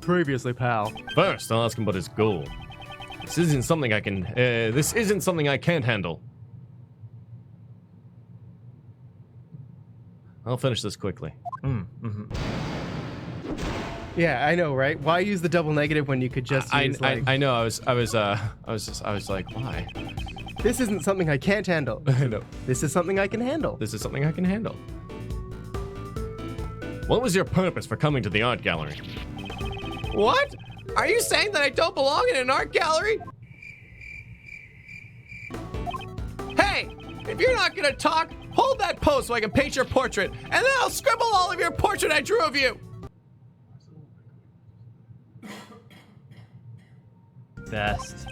Previously, pal. First, I'll ask him about his goal. This isn't something I can't handle. I'll finish this quickly. Yeah, I know, right? Why use the double negative when you could just use I know. I was like, why? This isn't something I can't handle. I know. This is something I can handle. This is something I can handle. What was your purpose for coming to the art gallery? What? Are you saying that I don't belong in an art gallery? Hey, if you're not gonna talk, hold that pose so I can paint your portrait, and then I'll scribble all of your portrait I drew of you. Best.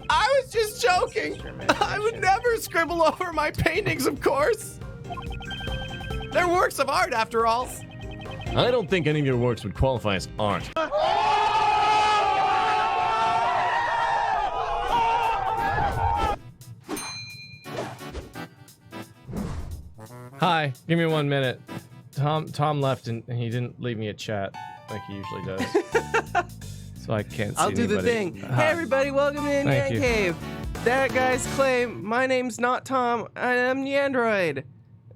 I was just joking. I would never scribble over my paintings, of course. They're works of art, after all. I don't think any of your works would qualify as art. Hi, give me 1 minute. Tom left and he didn't leave me a chat like he usually does. So I can't see I'll do anybody. the thing. Hey everybody, welcome to Thank you. NyanCave. That guy's claim, my name's not Tom, I'm Neandroid.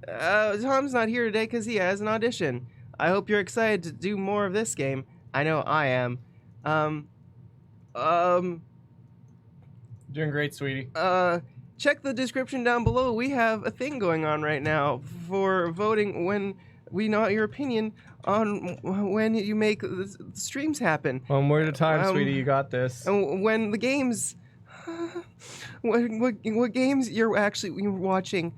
Tom's not here today because he has an audition. I hope you're excited to do more of this game. I know I am. Doing great, sweetie. Check the description down below. We have a thing going on right now for voting when we know your opinion on when you make the streams happen. 1 word at a time, sweetie. You got this. And when the games, what games you're watching,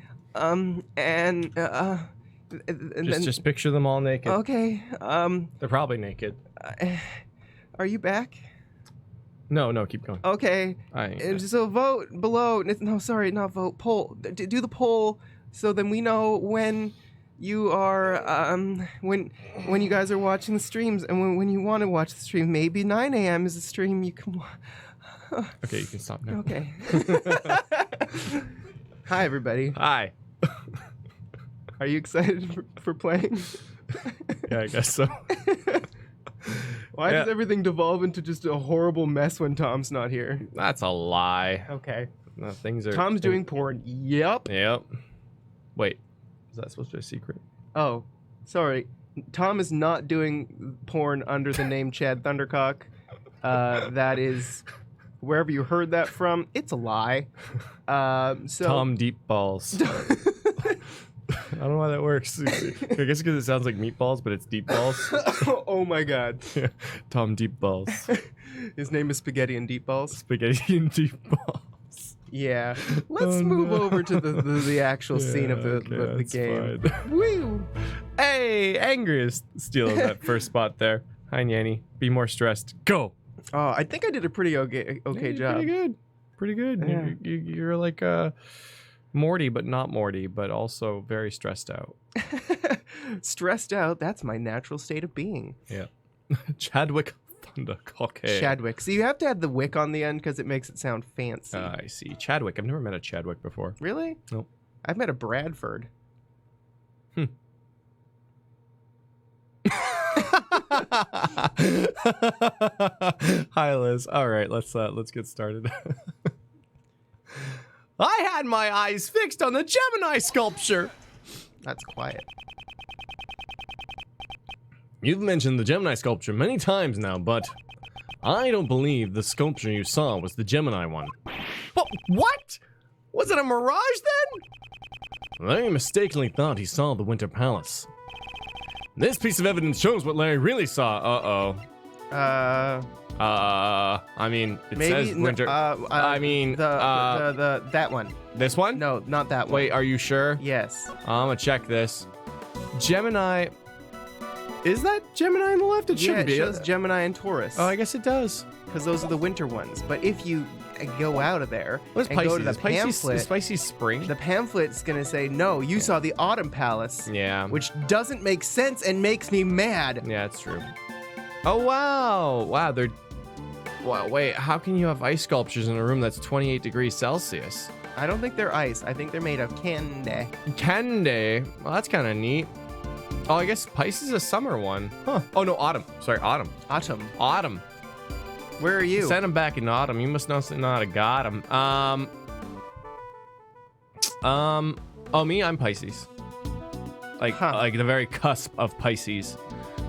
Just picture them all naked. Okay. They're probably naked. Are you back? No, keep going. Okay. So vote below. No, sorry, not vote. Poll. Do the poll so then we know when you are when you guys are watching the streams and when you want to watch the stream. Maybe 9 a.m. is the stream you can. Okay, you can stop now. Okay. Hi everybody. Hi. Are you excited for playing? Yeah, I guess so. Why does everything devolve into just a horrible mess when Tom's not here? That's a lie. Okay. No, things are. Tom's doing porn. Yep. Yep. Wait, is that supposed to be a secret? Oh, sorry. Tom is not doing porn under the name Chad Thundercock. That is, wherever you heard that from, it's a lie. So Tom Deep Balls. I don't know why that works. I guess because it sounds like meatballs, but it's deep balls. Oh my god. Yeah. Tom Deep Balls. His name is Spaghetti and Deep Balls. Spaghetti and Deep Balls. Yeah. Let's move over to the actual scene of the game. Woo! Hey, Angry is stealing that first spot there. Hi, Nyanny. Be more stressed. Go! Oh, I think I did a pretty okay job. Pretty good. Pretty good. Yeah. You're like Morty, but not Morty, but also very stressed out. Stressed out, that's my natural state of being. Yeah. Chadwick Thundercock. Chadwick. So you have to add the wick on the end because it makes it sound fancy. I see. Chadwick. I've never met a Chadwick before. Really? Nope. I've met a Bradford. Hi, Liz. All right, let's get started. I had my eyes fixed on the Gemini sculpture. That's quiet. You've mentioned the Gemini sculpture many times now, but I don't believe the sculpture you saw was the Gemini one. But what? Was it a mirage then? Larry mistakenly thought he saw the Winter Palace. This piece of evidence shows what Larry really saw. I mean, it says Winter. I mean, that one. This one? No, not that one. Wait, are you sure? Yes. I'm gonna check this. Gemini. Is that Gemini on the left? It shouldn't be. It shows Gemini and Taurus. Oh, I guess it does. Because those are the winter ones. But if you go out of there What's and Pisces? go to the Is Pisces, pamphlet, is Pisces spring? the pamphlet's gonna say, no, you saw the Autumn Palace. Yeah. Which doesn't make sense and makes me mad. Yeah, it's true. Oh, wow. Wow, they're... Wow, wait, how can you have ice sculptures in a room that's 28 degrees Celsius? I don't think they're ice. I think they're made of candy. Candy. Well, that's kind of neat. Oh, I guess Pisces is a summer one. Huh. Oh, no, autumn. Sorry, autumn. Autumn. Autumn. Where are you? Send him back in autumn. You must not have got him. Oh, me? I'm Pisces. Like the very cusp of Pisces.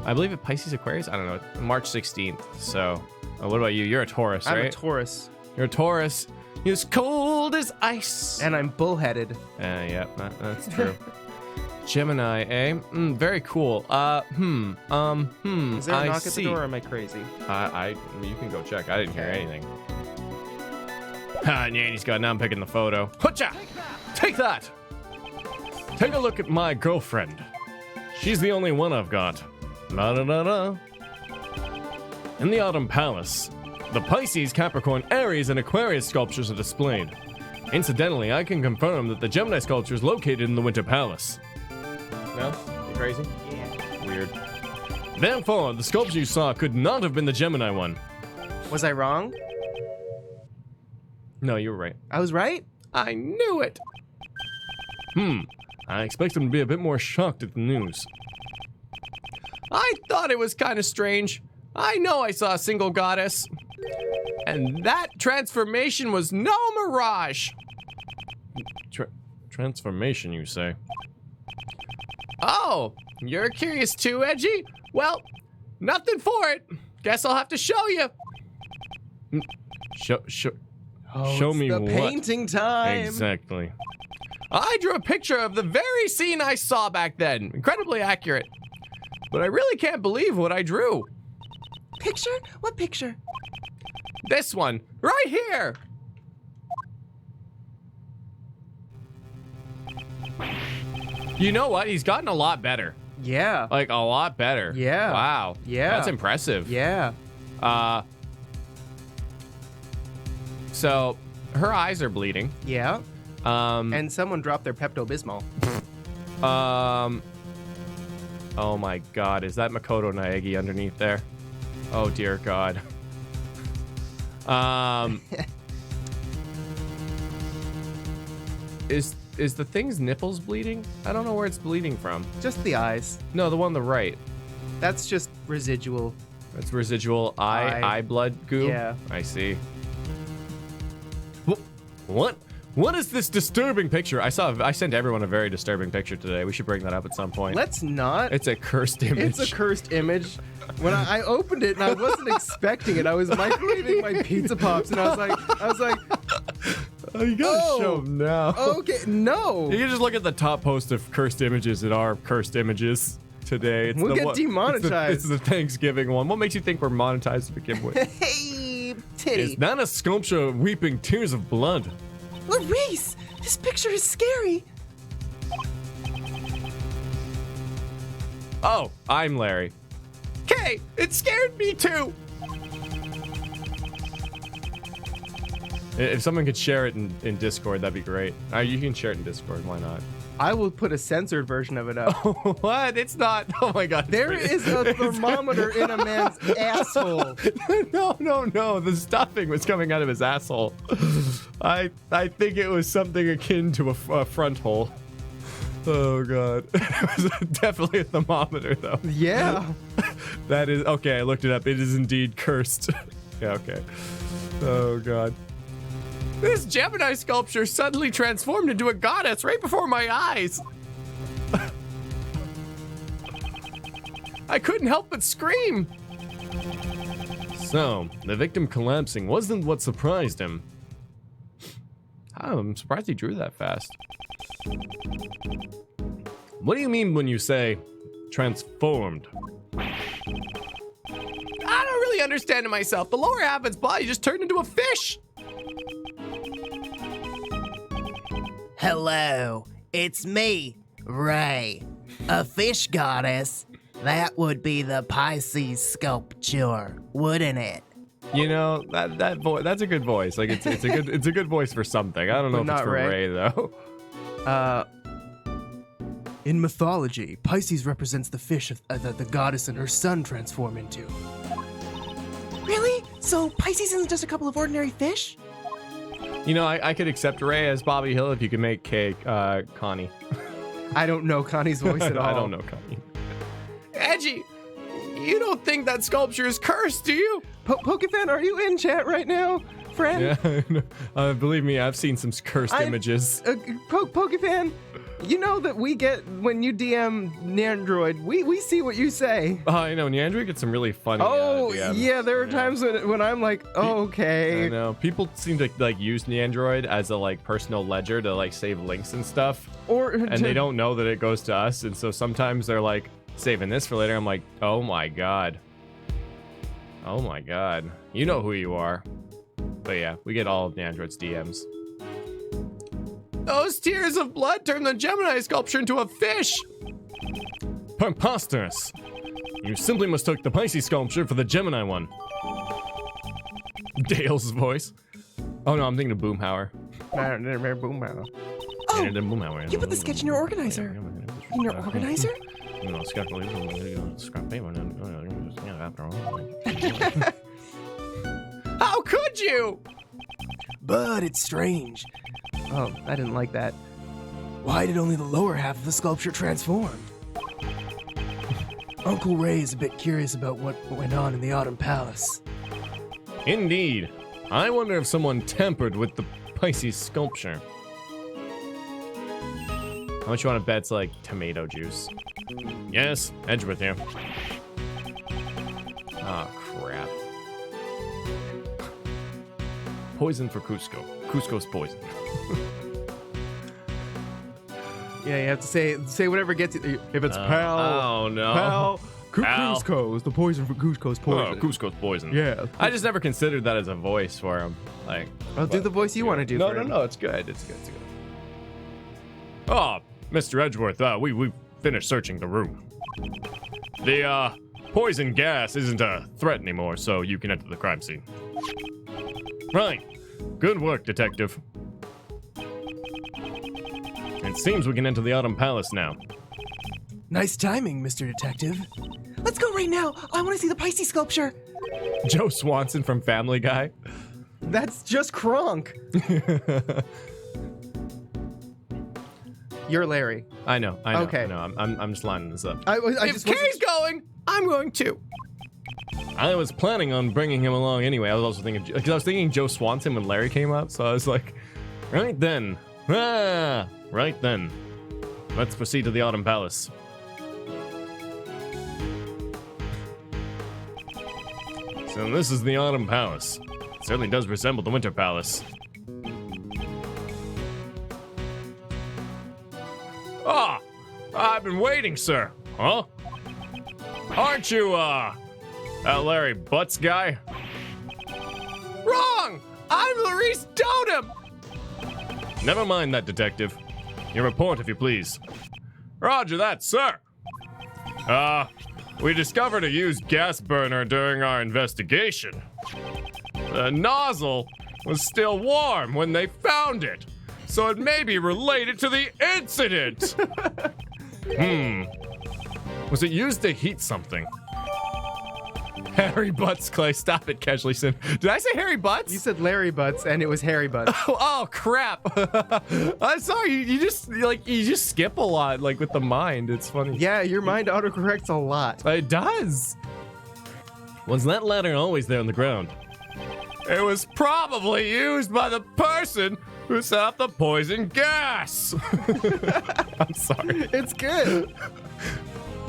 I believe it Pisces Aquarius? I don't know. March 16th. So, what about you? You're a Taurus, right? I'm a Taurus. You're a Taurus. You're as cold as ice. And I'm bullheaded. Yeah, that's true. Gemini, eh? Very cool. Is there a knock at the door, or am I crazy? You can go check. I didn't hear anything. Nanny's got, now I'm picking the photo. Hutcha! Take that! Take a look at my girlfriend. She's the only one I've got. Da-da-da-da. In the Autumn Palace, the Pisces, Capricorn, Aries, and Aquarius sculptures are displayed. Incidentally, I can confirm that the Gemini sculpture is located in the Winter Palace. No? You crazy? Yeah. Weird. Therefore, the sculpture you saw could not have been the Gemini one. Was I wrong? No, you were right. I was right? I knew it! I expect him to be a bit more shocked at the news. I thought it was kind of strange. I know I saw a single goddess. And that transformation was no mirage. Transformation, you say? Oh, you're curious too, Edgy? Well, nothing for it. Guess I'll have to show you. Show me what? Painting time. Exactly. I drew a picture of the very scene I saw back then. Incredibly accurate. But I really can't believe what I drew. Picture? What picture? This one, right here. You know what? He's gotten a lot better. Yeah. Like, a lot better. Yeah. Wow. Yeah. That's impressive. Yeah. So, her eyes are bleeding. Yeah. And someone dropped their Pepto-Bismol. Oh my god, is that Makoto Naegi underneath there? Oh dear god. Is the thing's nipples bleeding? I don't know where it's bleeding from. Just the eyes. No, the one on the right. That's just residual. That's residual eye blood goo? Yeah. I see. What? What is this disturbing picture? I sent everyone a very disturbing picture today. We should bring that up at some point. Let's not. It's a cursed image. It's a cursed image. When I opened it and I wasn't expecting it, I was microwaving my pizza pops and I was like, oh, you gotta show them now. Okay, no. You can just look at the top post of cursed images that are cursed images today. We'll get demonetized. It's the Thanksgiving one. What makes you think we're monetized to begin with? Hey, titty. Is that a sculpture weeping tears of blood? Maurice, this picture is scary. Oh, I'm Larry. Okay, it scared me too. If someone could share it in Discord, that'd be great. You can share it in Discord, why not? I will put a censored version of it up. Oh, what? It's not. Oh my god. There is a thermometer in a man's asshole. No. The stuffing was coming out of his asshole. I think it was something akin to a front hole. Oh god. It was definitely a thermometer though. Yeah. That is okay, I looked it up. It is indeed cursed. Yeah, okay. Oh god. This Gemini sculpture suddenly transformed into a goddess right before my eyes. I couldn't help but scream. So, the victim collapsing wasn't what surprised him. I'm surprised he drew that fast. What do you mean when you say transformed? I don't really understand it myself. The lower half of its body just turned into a fish. Hello, it's me, Ray, a fish goddess. That would be the Pisces sculpture, wouldn't it? You know, that voice, that's a good voice. Like it's a good voice for something. I don't know if it's for Ray though. In mythology, Pisces represents the fish that the goddess and her son transform into. Really? So Pisces isn't just a couple of ordinary fish? You know, I could accept Ray as Bobby Hill if you could make Connie. I don't know Connie's voice at all. I don't know Connie. Edgy, you don't think that sculpture is cursed, do you? Pokefan, are you in chat right now, friend? Yeah, believe me, I've seen some cursed images. Pokefan, you know that we get, when you DM Nandroid, we see what you say. Oh, I know, Neandroid gets some really funny DMs. Yeah, there are times when I'm like, okay. I know, people seem to like use Neandroid as a like personal ledger to like save links and stuff. And they don't know that it goes to us, and so sometimes they're like, saving this for later. I'm like, oh my god. Oh my god. You know who you are. But yeah, we get all of Neandroid's DMs. Those tears of blood turned the Gemini sculpture into a fish! Preposterous! You simply mistook the Pisces sculpture for the Gemini one. Dale's voice. Oh no, I'm thinking of Boomhauer. Boomhauer. Oh, Boomhauer. you put the sketch in your organizer. In your organizer? You know, scrap paper. After all. How could you? But it's strange. Oh, I didn't like that. Why did only the lower half of the sculpture transform? Uncle Ray is a bit curious about what went on in the Autumn Palace. Indeed. I wonder if someone tampered with the Pisces sculpture. How much you want to bet it's like tomato juice? Yes, Edgeworth here. Oh, crap. Poison for Cusco. Cusco's poison. Yeah, you have to say whatever gets you. If it's pal. Oh, no. Pal. Pal. Cusco's the poison for Cusco's poison. Oh, Cusco's poison. Yeah. I just never considered that as a voice for him. Like, I'll do the voice you want to do. No, for him. no, it's good. It's good. Oh, Mr. Edgeworth, we finished searching the room. The, poison gas isn't a threat anymore, so you can enter the crime scene. Right. Good work, detective. It seems we can enter the Autumn Palace now. Nice timing, Mr. Detective. Let's go right now. I want to see the Pisces sculpture. Joe Swanson from Family Guy. That's just Kronk. You're Larry. I know. Okay. I know. I'm just lining this up. If Kay's going, I'm going too. I was planning on bringing him along anyway. I was also thinking, because I was thinking Joe Swanson when Larry came up, so I was like, right then. Right then. Let's proceed to the Autumn Palace. So this is the Autumn Palace. It certainly does resemble the Winter Palace. Ah! I've been waiting, sir. Huh? Aren't you, that Larry Butts guy? Wrong! I'm Larice Dotem! Never mind that, detective. Your report, if you please. Roger that, sir. We discovered a used gas burner during our investigation. The nozzle was still warm when they found it, so it may be related to the incident. Was it used to heat something? Harry Butts, Clay. Stop it, Keshleyson. Did I say Harry Butts? You said Larry Butts, and it was Harry Butts. Oh crap! I'm sorry. You just skip a lot, like with the mind. It's funny. Yeah, your mind autocorrects a lot. It does. Was that ladder always there on the ground? It was probably used by the person who set up the poison gas. I'm sorry. It's good.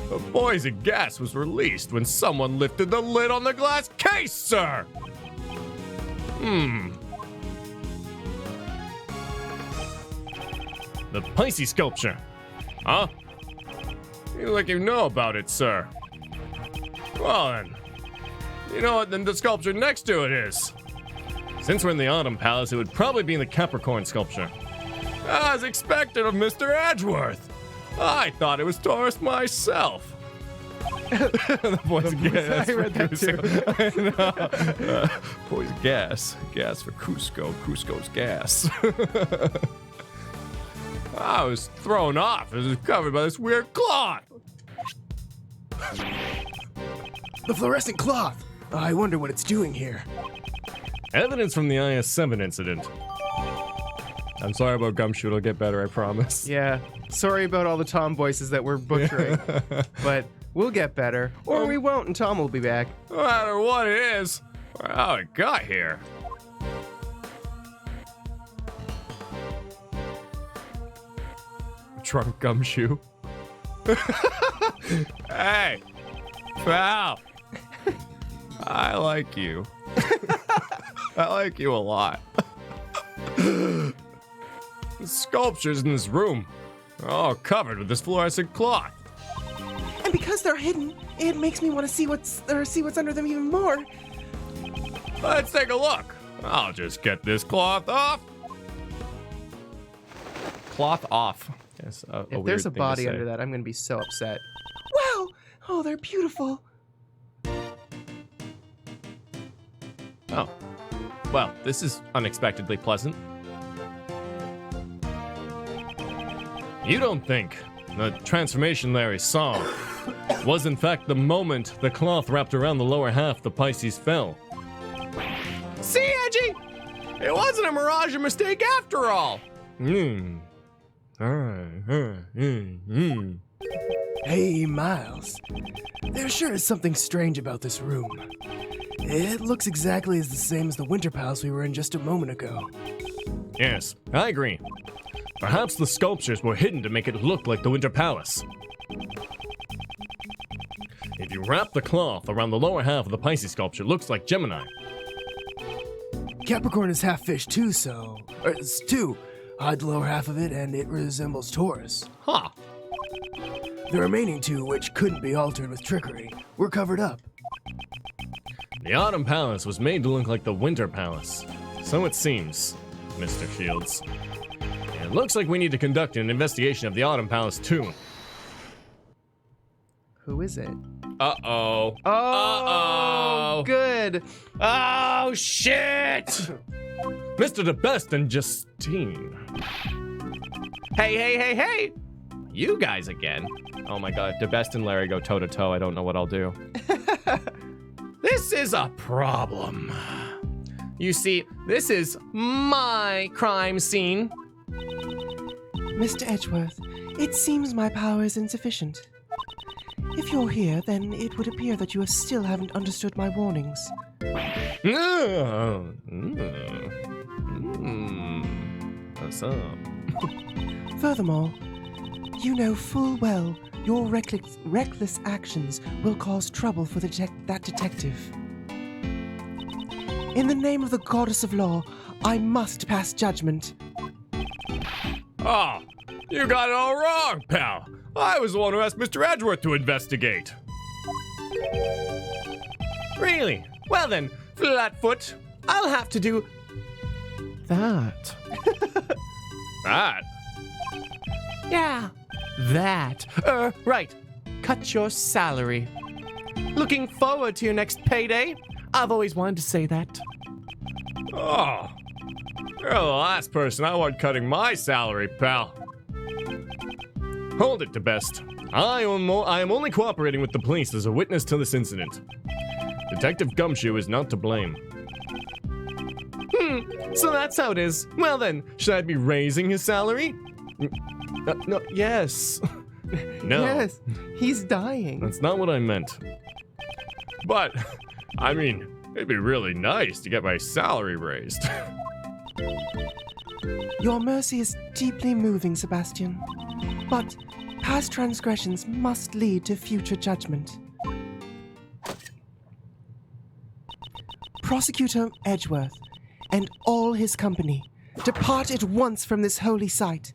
The poison gas was released when someone lifted the lid on the glass case, sir! The Pisces sculpture. Huh? You like you know about it, sir. Well then. You know what then the sculpture next to it is? Since we're in the Autumn Palace, it would probably be in the Capricorn sculpture. As expected of Mr. Edgeworth. I thought it was Taurus myself. The poison gas. I read that too. Poison gas. Gas for Cusco. Cusco's gas. I was thrown off. It was covered by this weird cloth. The fluorescent cloth. I wonder what it's doing here. Evidence from the IS-7 incident. I'm sorry about Gumshoe. It'll get better, I promise. Yeah. Sorry about all the Tom voices that we're butchering. But We'll get better. Or we won't, and Tom will be back. No matter what it is, or how it got here. Drunk gumshoe. Hey, pal. I like you. I like you a lot. The sculptures in this room are all covered with this fluorescent cloth. And because they're hidden, it makes me want to see what's under them even more. Let's take a look. I'll just get this cloth off. Cloth off. Yes, If there's a body under that, I'm going to be so upset. Wow! Oh, they're beautiful. Oh. Well, this is unexpectedly pleasant. You don't think the transformation Larry saw was in fact the moment the cloth wrapped around the lower half the Pisces fell? See, Edgy? It wasn't a mirage or mistake after all. Hey, Miles. There sure is something strange about this room. It looks exactly as the same as the Winter Palace we were in just a moment ago. Yes, I agree. Perhaps the sculptures were hidden to make it look like the Winter Palace. If you wrap the cloth around the lower half of the Pisces sculpture, it looks like Gemini. Capricorn is half fish too, so... it's two. Hide the lower half of it and it resembles Taurus. Huh. The remaining two, which couldn't be altered with trickery, were covered up. The Autumn Palace was made to look like the Winter Palace. So it seems, Mr. Shields. It looks like we need to conduct an investigation of the Autumn Palace too. Who is it? Uh-oh. Oh, Uh-oh. good. Oh, shit! Mr. the Best and Justine. Hey! You guys again. Oh my god, the Best and Larry go toe-to-toe. I don't know what I'll do. This is a problem. You see, this is my crime scene. Mr. Edgeworth, it seems my power is insufficient. If you're here, then it would appear that you still haven't understood my warnings. What's up? Furthermore, you know full well your reckless actions will cause trouble for that detective. In the name of the goddess of law, I must pass judgment. Oh, you got it all wrong, pal. I was the one who asked Mr. Edgeworth to investigate. Really? Well then, Flatfoot, I'll have to do that. That? Yeah, that. Right. Cut your salary. Looking forward to your next payday. I've always wanted to say that. Oh, you're the last person I want cutting my salary, pal. Hold it, DeBest. I am only cooperating with the police as a witness to this incident. Detective Gumshoe is not to blame. So that's how it is. Well then, should I be raising his salary? No, yes. No. Yes, he's dying. That's not what I meant. But, I mean, it'd be really nice to get my salary raised. Your mercy is deeply moving, Sebastian. But past transgressions must lead to future judgment. Prosecutor Edgeworth and all his company depart at once from this holy site.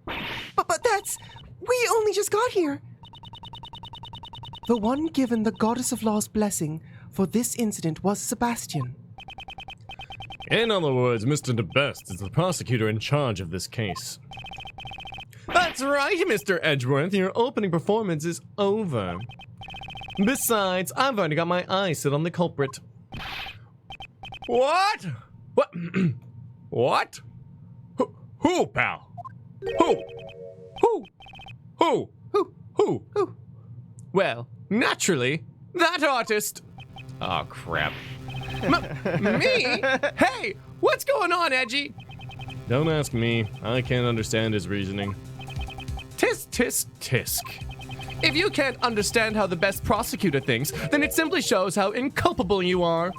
But that's... we only just got here. The one given the goddess of law's blessing for this incident was Sebastian. In other words, Mr. DeBest is the prosecutor in charge of this case. That's right, Mr. Edgeworth. Your opening performance is over. Besides, I've already got my eyes set on the culprit. What? What? What? Who, pal? Who? Well, naturally, that artist. Oh, crap. Me? Hey, what's going on, Edgy? Don't ask me. I can't understand his reasoning. Tisk, tisk, tisk. If you can't understand how the best prosecutor thinks, then it simply shows how inculpable you are.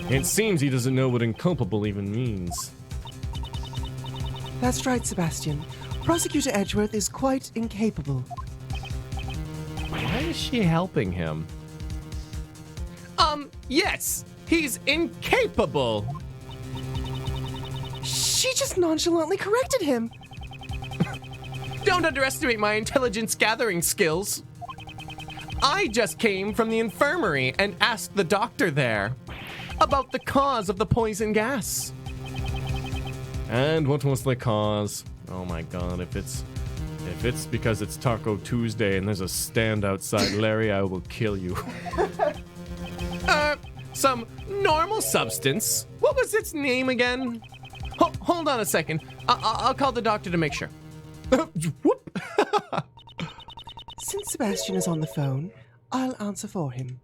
It seems he doesn't know what inculpable even means. That's right, Sebastian. Prosecutor Edgeworth is quite incapable. Why is she helping him? Yes, he's incapable. She just nonchalantly corrected him. Don't underestimate my intelligence gathering skills. I just came from the infirmary and asked the doctor there about the cause of the poison gas. And what was the cause? Oh my god, if it's because it's Taco Tuesday and there's a stand outside, Larry, I will kill you. Some normal substance. What was its name again? Hold on a second. I'll call the doctor to make sure. Whoop. Since Sebastian is on the phone, I'll answer for him.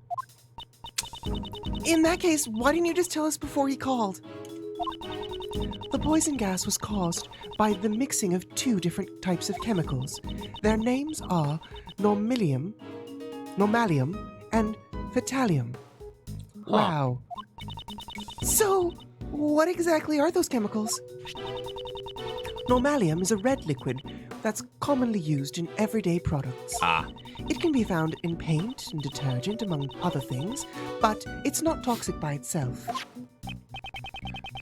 In that case, why didn't you just tell us before he called? The poison gas was caused by the mixing of two different types of chemicals. Their names are normalium, and phthallium. Wow. So, what exactly are those chemicals? Normalium is a red liquid that's commonly used in everyday products. It can be found in paint and detergent, among other things, but it's not toxic by itself.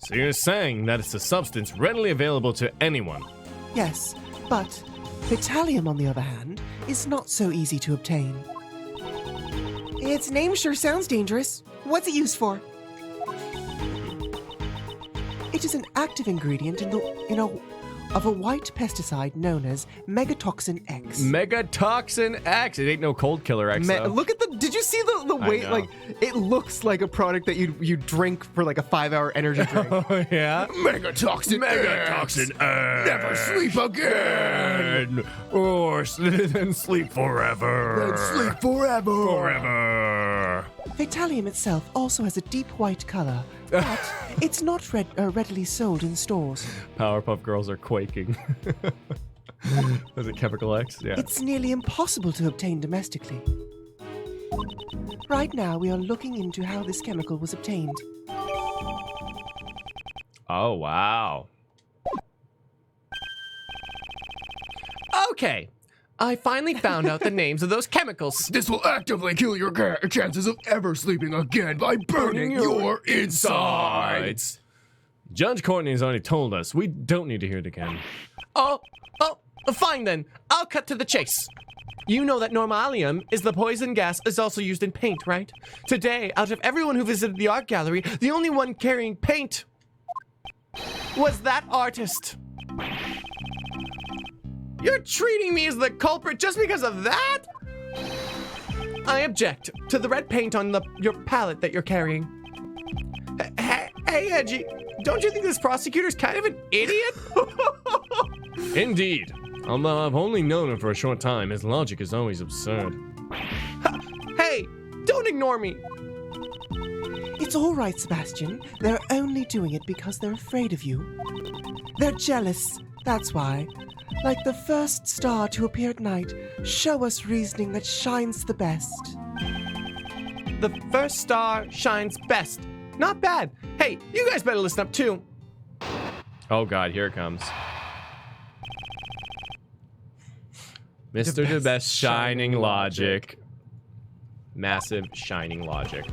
So you're saying that it's a substance readily available to anyone? Yes, but phthallium, on the other hand, is not so easy to obtain. Its name sure sounds dangerous. What's it used for? It is an active ingredient of a white pesticide known as Megatoxin X. Megatoxin X. It ain't no cold killer X. though. Look at the. Did you see the I weight? know. Like, it looks like a product that you drink for like a 5-hour energy drink. Oh yeah. Megatoxin Megatoxin X. Never sleep again. Or then sleep forever. Sleep forever. Forever. Phthallium itself also has a deep white color, but it's not readily sold in stores. Powerpuff Girls are quaking. Was it Chemical X? Yeah. It's nearly impossible to obtain domestically. Right now, we are looking into how this chemical was obtained. Oh wow. Okay, I finally found out the names of those chemicals. This will actively kill your chances of ever sleeping again by burning your insides. Judge Courtney has already told us. We don't need to hear it again. Oh, fine then. I'll cut to the chase. You know that normalium is the poison gas is also used in paint, right? Today, out of everyone who visited the art gallery, the only one carrying paint was that artist. You're treating me as the culprit just because of that? I object to the red paint on your palette that you're carrying. Hey, Edgy, don't you think this prosecutor's kind of an idiot? Indeed. Although I've only known him for a short time, his logic is always absurd. Hey, don't ignore me. It's all right, Sebastian. They're only doing it because they're afraid of you. They're jealous, that's why. Like the first star to appear at night, show us reasoning that shines the best. The first star shines best. Not bad. Hey, you guys better listen up too. Oh god, here it comes. Mr. the best shining logic. Massive shining logic.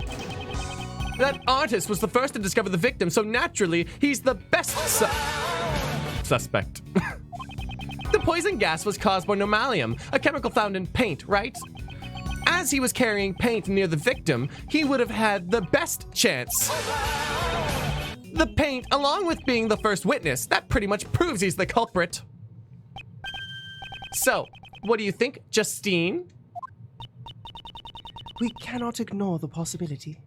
That artist was the first to discover the victim, so naturally, he's the best suspect. The poison gas was caused by normalium, a chemical found in paint, right? As he was carrying paint near the victim, he would have had the best chance. The paint, along with being the first witness, that pretty much proves he's the culprit. So, what do you think, Justine? We cannot ignore the possibility.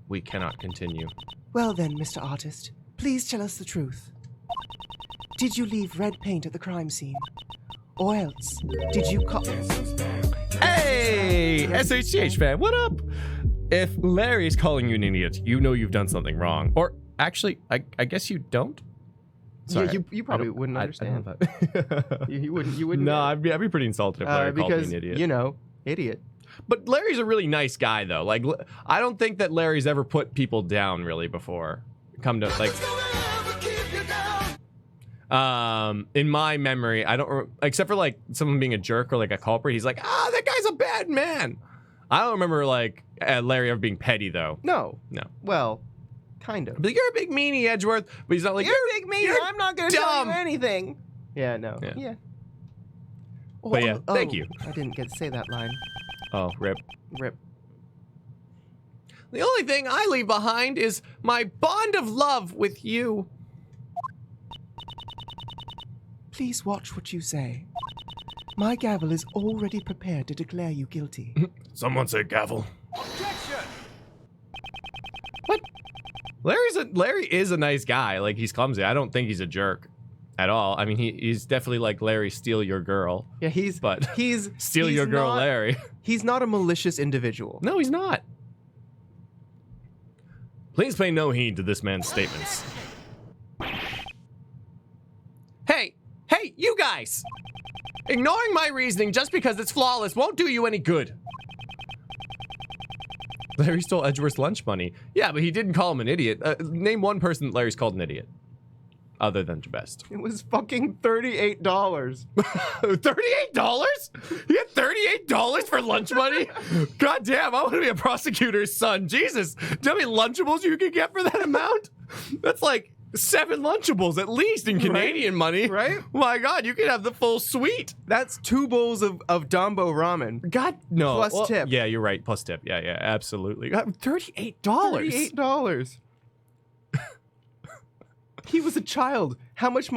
We cannot continue. Well then, Mr. Artist, please tell us the truth. Did you leave red paint at the crime scene? Or else, did you Hey, SHGH fan, what up? If Larry's calling you an idiot, you know you've done something wrong. Or actually, I guess you don't? Sorry. You probably I don't- wouldn't I understand. don't know if You wouldn't. No, I'd be pretty insulted if Larry called me because an idiot. you know, idiot. But Larry's a really nice guy, though. Like, I don't think that Larry's ever put people down really before. Come to like, in my memory, I don't except for like someone being a jerk or like a culprit. He's like, that guy's a bad man. I don't remember like Larry ever being petty though. No. No. Well, kind of. But you're a big meanie, Edgeworth. But he's not like You're a big meanie. you're I'm not gonna tell dumb. you anything. Yeah. No. Yeah. Yeah. But yeah, thank you. I didn't get to say that line. Oh, rip. Rip. The only thing I leave behind is my bond of love with you. Please watch what you say. My gavel is already prepared to declare you guilty. Someone say gavel. What? Larry is a nice guy. Like, he's clumsy. I don't think he's a jerk at all. I mean, he's definitely like Larry, steal your girl. Yeah, he's Steal he's your girl, not- Larry. He's not a malicious individual. No, he's not. Please pay no heed to this man's statements. Hey, you guys! Ignoring my reasoning just because it's flawless won't do you any good. Larry stole Edgeworth's lunch money. Yeah, but he didn't call him an idiot. Name one person that Larry's called an idiot. Other than Best. It was fucking $38. $38? You get $38 for lunch money? God damn, I want to be a prosecutor's son. Jesus. Do you know how many Lunchables you could get for that amount? That's like 7 Lunchables at least in Canadian money. Right? My God, you could have the full suite. That's 2 bowls of Dumbo ramen. God, no. Plus tip. Yeah, you're right. Plus tip. Yeah, absolutely. $38. $38. He was a child. How much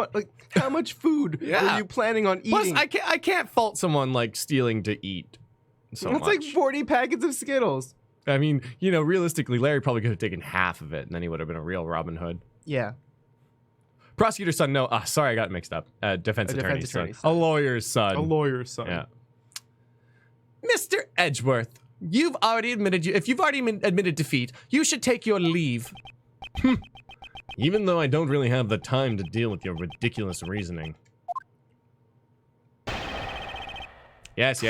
food Yeah. were you planning on Plus, eating? I can't fault someone like stealing to eat so That's much. like 40 packets of Skittles. I mean, realistically, Larry probably could have taken half of it, and then he would have been a real Robin Hood. Yeah. Prosecutor's son, no. Sorry, I got it mixed up. Defense attorney's son. attorney's son. A lawyer's son. A lawyer's son. Yeah. Mr. Edgeworth, if you've already admitted defeat, you should take your leave. Even though I don't really have the time to deal with your ridiculous reasoning. Yes. I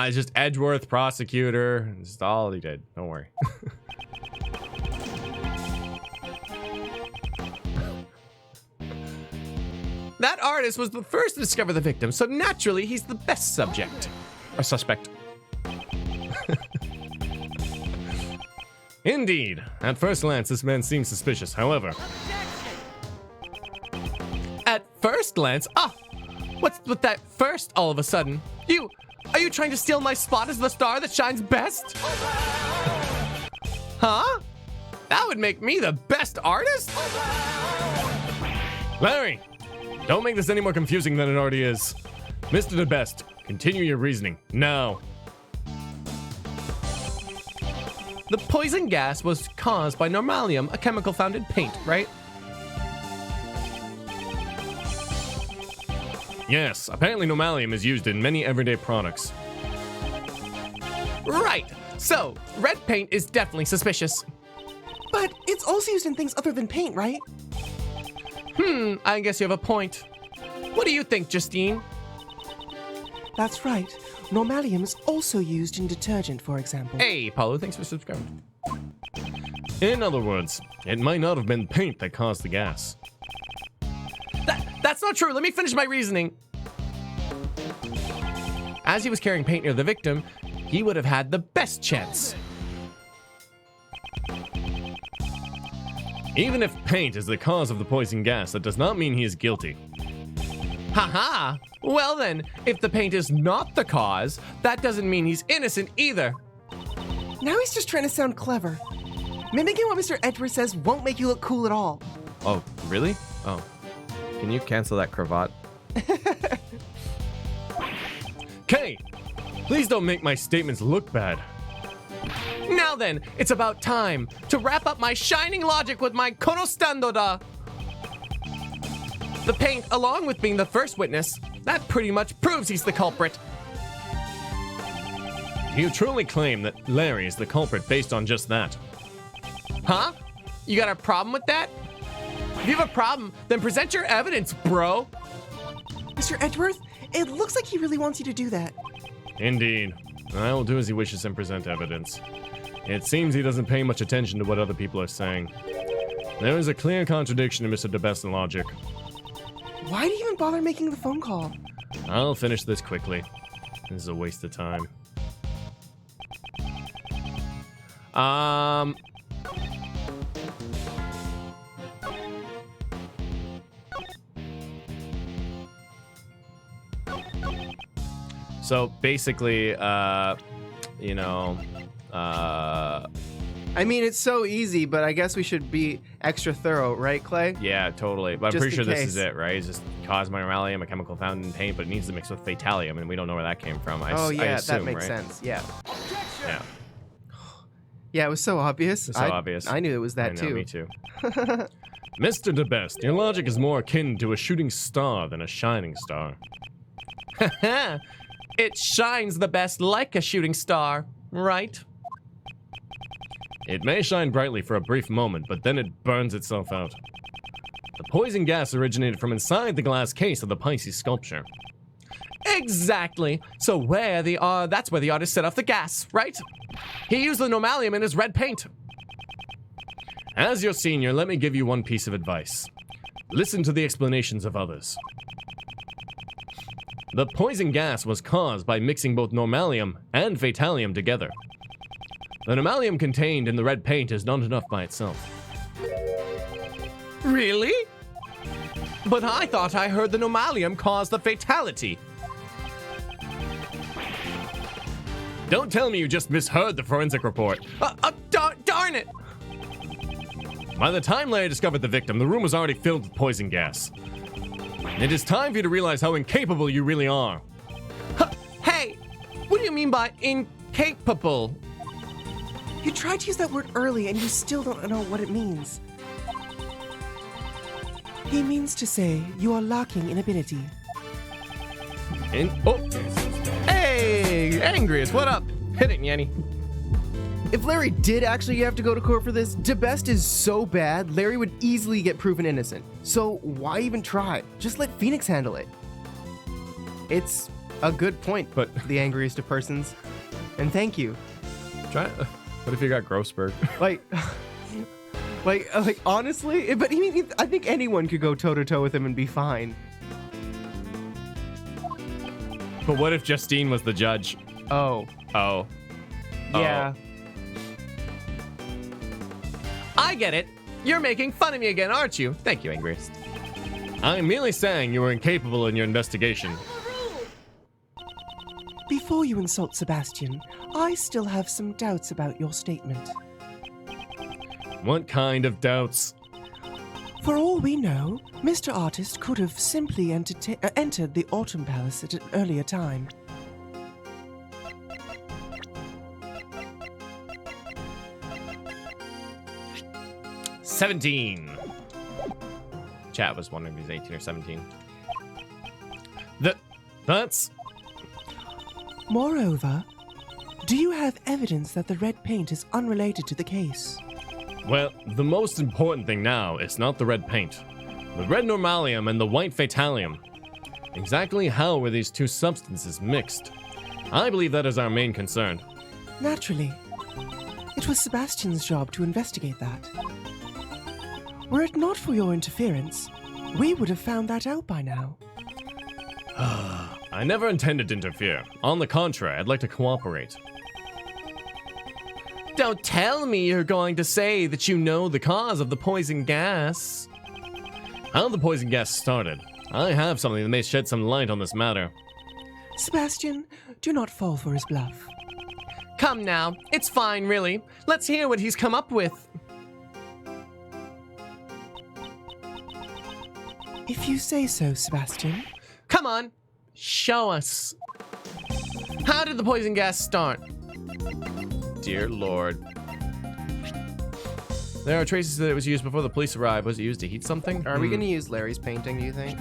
was just Edgeworth, prosecutor. That's all he did. Don't worry. That artist was the first to discover the victim, so naturally he's the best subject. Or suspect. Indeed. At first glance, this man seems suspicious. However, At first glance, what's with that first all of a sudden? Are you trying to steal my spot as the star that shines best? Huh? That would make me the best artist? Larry, don't make this any more confusing than it already is. Mr. the Best, continue your reasoning now. The poison gas was caused by normalium, a chemical found in paint, right? Yes, apparently normalium is used in many everyday products. Right. So, red paint is definitely suspicious. But it's also used in things other than paint, right? I guess you have a point. What do you think, Justine? That's right. Normalium is also used in detergent, for example. Hey, Paulo, thanks for subscribing. In other words, it might not have been paint that caused the gas. That's not true. Let me finish my reasoning. As he was carrying paint near the victim, he would have had the best chance. Even if paint is the cause of the poison gas, that does not mean he is guilty. Haha. Well then, if the paint is not the cause, that doesn't mean he's innocent either. Now he's just trying to sound clever. Mimicking what Mr. Edgeworth says won't make you look cool at all. Oh, really? Oh. Can you cancel that cravat? Kay, please don't make my statements look bad. Now then, it's about time to wrap up my shining logic with my conostando da. The paint, along with being the first witness, that pretty much proves he's the culprit. Do you truly claim that Larry is the culprit based on just that? Huh? You got a problem with that? If you have a problem, then present your evidence, bro. Mr. Edgeworth, it looks like he really wants you to do that. Indeed. I will do as he wishes and present evidence. It seems he doesn't pay much attention to what other people are saying. There is a clear contradiction in Mr. DeBest's logic. Why do you even bother making the phone call? I'll finish this quickly. This is a waste of time. So basically, you know, I mean, it's so easy, but I guess we should be extra thorough, right, Clay? yeah, totally. But I'm Just pretty sure in this case. is it, right? It's just caused by normalium, a chemical found in paint, but it needs to mix with fatalium, and we don't know where that came from. I assume, that makes right? sense. Yeah. Yeah, Yeah, it was so obvious. it's so obvious. I knew it was that I know, too. me too. Mr. DeBest, your logic is more akin to a shooting star than a shining star. It shines the best like a shooting star, right? It may shine brightly for a brief moment, but then it burns itself out. The poison gas originated from inside the glass case of the Pisces sculpture. Exactly. So that's where the artist set off the gas, right? He used the normalium in his red paint. As your senior, let me give you one piece of advice. Listen to the explanations of others. The poison gas was caused by mixing both normalium and fatalium together. The normalium contained in the red paint is not enough by itself. Really? But I thought I heard the normalium caused the fatality. Don't tell me you just misheard the forensic report. Darn it! By the time Larry discovered the victim, the room was already filled with poison gas. It is time for you to realize how incapable you really are. Hey, what do you mean by incapable? You tried to use that word early and you still don't know what it means. He means to say you are lacking in ability. Hey, Angriest, what up? Hit it, Yanny. If Larry did actually have to go to court for this, DeBest is so bad, Larry would easily get proven innocent. So why even try? Just let Phoenix handle it. It's a good point, But- the angriest of persons. And thank you. What if you got Grossberg? Like honestly, but I think anyone could go toe to toe with him and be fine. But what if Justine was the judge? Oh, Oh. yeah. I get it. You're making fun of me again, aren't you? Thank you, Angriest. I'm merely saying you were incapable in your investigation. Before you insult Sebastian, I still have some doubts about your statement. What kind of doubts? For all we know, Mr. Artist could have simply entered the Autumn Palace at an earlier time. $17. Chat was wondering if he's 18 or 17. That's... Moreover, do you have evidence that the red paint is unrelated to the case? Well, the most important thing now is not the red paint. The red normalium and the white fatalium. Exactly how were these two substances mixed? I believe that is our main concern. Naturally. It was Sebastian's job to investigate that. Were it not for your interference, we would have found that out by now. I never intended to interfere. On the contrary, I'd like to cooperate. Don't tell me you're going to say that you know the cause of the poison gas. How the poison gas started. I have something that may shed some light on this matter. Sebastian, do not fall for his bluff. Come now, it's fine, really. Let's hear what he's come up with. If you say so, Sebastian. Come on, show us. How did the poison gas start? Dear Lord. There are traces that it was used before the police arrived. Was it used to heat something? Are we going to use Larry's painting, do you think?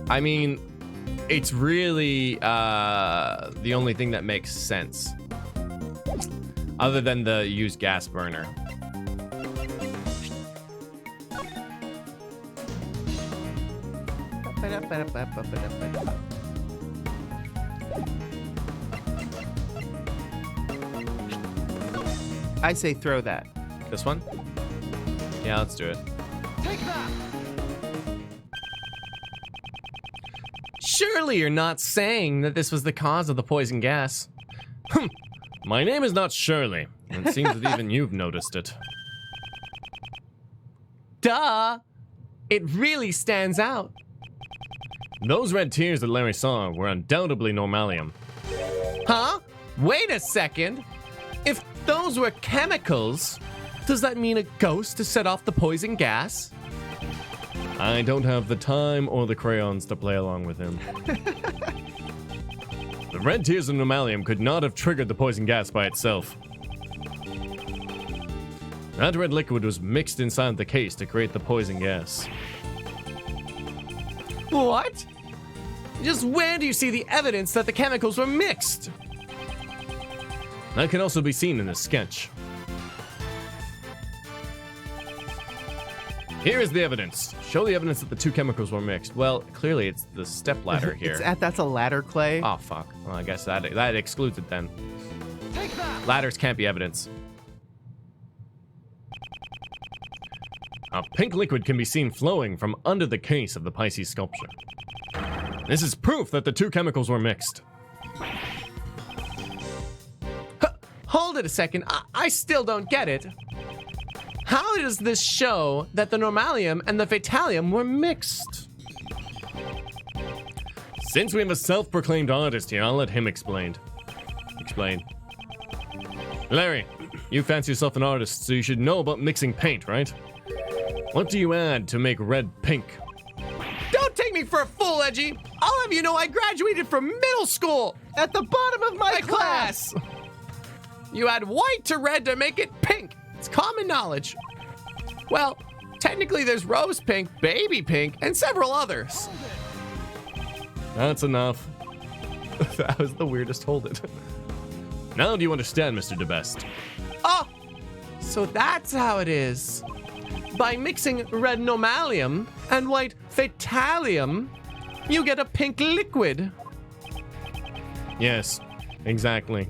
I mean, it's really the only thing that makes sense. Other than the used gas burner. I say throw that. This one? Yeah, let's do it. Surely you're not saying that this was the cause of the poison gas. My name is not Shirley. It seems that even you've noticed it. Duh! It really stands out. Those red tears that Larry saw were undoubtedly normalium. Huh? Wait a second. If those were chemicals, does that mean a ghost to set off the poison gas? I don't have the time or the crayons to play along with him. The red tears of normalium could not have triggered the poison gas by itself. That red liquid was mixed inside the case to create the poison gas. What? Just where do you see the evidence that the chemicals were mixed? That can also be seen in this sketch. Here is the evidence. Show the evidence that the two chemicals were mixed. Well, clearly it's the step ladder here. That's a ladder, Clay. Oh, fuck. Well, I guess that excludes it then. Ladders can't be evidence. A pink liquid can be seen flowing from under the case of the Pisces sculpture. This is proof that the two chemicals were mixed. Hold it a second. I still don't get it. How does this show that the normalium and the fatalium were mixed? Since we have a self-proclaimed artist here, I'll let him explain. Larry, you fancy yourself an artist, so you should know about mixing paint, right? What do you add to make red pink? Don't take me for a fool, Edgy. I'll have you know I graduated from middle school At the bottom of my class. You add white to red to make it pink. It's common knowledge. Well, technically there's rose pink, baby pink, and several others. That's enough. That was the weirdest hold it. Now do you understand, Mr. DeBest? Oh, so that's how it is. By mixing red normalium and white fatalium, you get a pink liquid. Yes, exactly.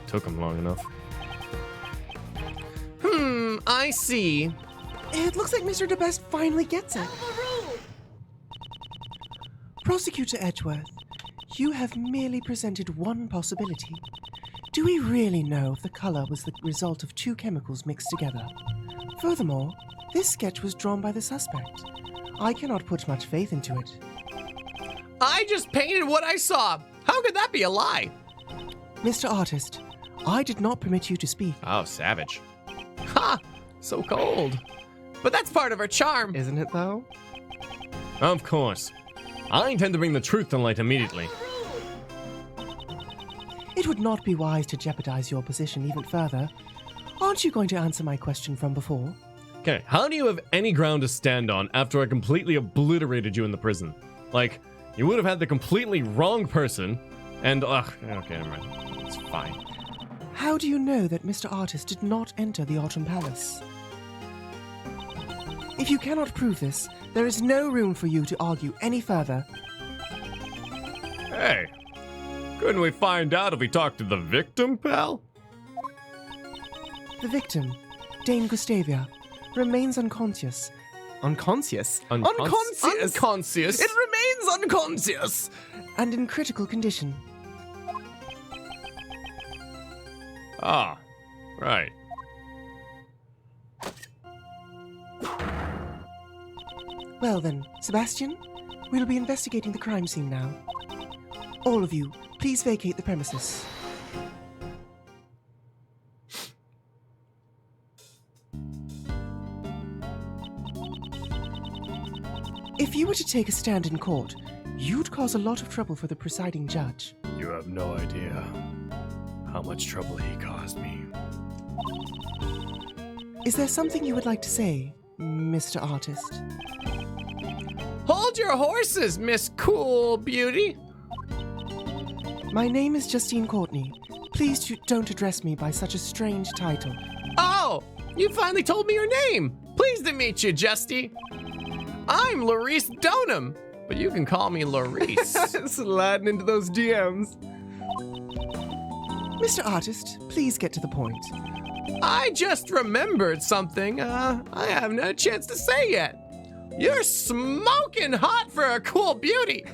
Took him long enough. I see. It looks like Mr. DeBest finally gets it. Prosecutor Edgeworth, you have merely presented one possibility. Do we really know if the color was the result of two chemicals mixed together? Furthermore, this sketch was drawn by the suspect. I cannot put much faith into it. I just painted what I saw. How could that be a lie? Mr. Artist, I did not permit you to speak. Oh, savage. Ha! So cold. But that's part of our charm. Isn't it, though? Of course. I intend to bring the truth to light immediately. It would not be wise to jeopardize your position even further. Aren't you going to answer my question from before? Okay, how do you have any ground to stand on after I completely obliterated you in the prison? Like, you would have had the completely wrong person, and okay, never mind. It's fine. How do you know that Mr. Artist did not enter the Autumn Palace? If you cannot prove this, there is no room for you to argue any further. Hey, couldn't we find out if we talked to the victim, pal? The victim, Dame Gustavia, remains unconscious. Unconscious? Unconscious. It remains unconscious! And in critical condition. Ah, right. Well then, Sebastian, we'll be investigating the crime scene now. All of you, please vacate the premises. If you were to take a stand in court, you'd cause a lot of trouble for the presiding judge. You have no idea how much trouble he caused me. Is there something you would like to say, Mr. Artist? Hold your horses, Miss Cool Beauty. My name is Justine Courtney. Please don't address me by such a strange title. Oh, you finally told me your name. Pleased to meet you, Justy. I'm Larice Donham. but you can call me Larice. Sliding into those DMs. Mr. Artist, please get to the point. I just remembered something I haven't had a chance to say yet. You're smoking hot for a cool beauty.